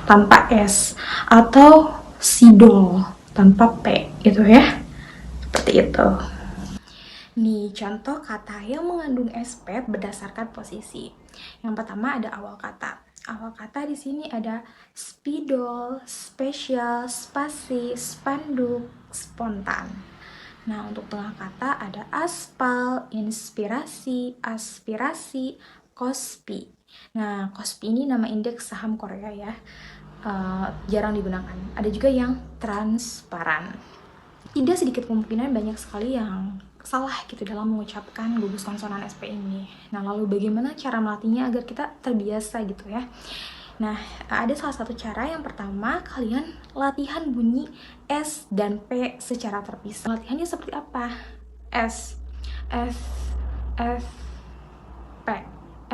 tanpa S, atau sidol tanpa P gitu ya, seperti itu. Nih, contoh kata yang mengandung SP berdasarkan posisi. Yang pertama ada awal kata. Awal kata di sini ada spidol, spesial, spasi, spanduk, spontan. Nah, untuk tengah kata ada aspal, inspirasi, aspirasi, kospi. Nah, kospi ini nama indeks saham Korea ya. Jarang digunakan. Ada juga yang transparan. Tidak sedikit kemungkinan banyak sekali yang salah gitu dalam mengucapkan gugus konsonan SP ini. Nah, lalu bagaimana cara melatihnya agar kita terbiasa gitu ya? Nah, ada salah satu cara. Yang pertama, kalian latihan bunyi S dan P secara terpisah. Latihannya seperti apa? S, P,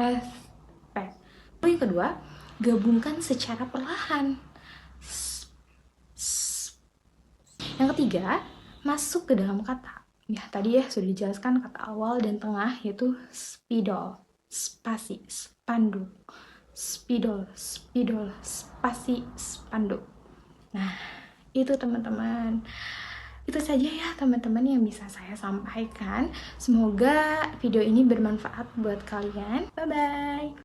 S, P. Lalu yang kedua, gabungkan secara perlahan. Yang ketiga, masuk ke dalam kata. Ya, tadi ya sudah dijelaskan kata awal dan tengah, yaitu spidol, spasi, spanduk, spidol, spidol, spasi, spanduk. Nah, itu teman-teman. Itu saja ya teman-teman yang bisa saya sampaikan. Semoga video ini bermanfaat buat kalian. Bye-bye.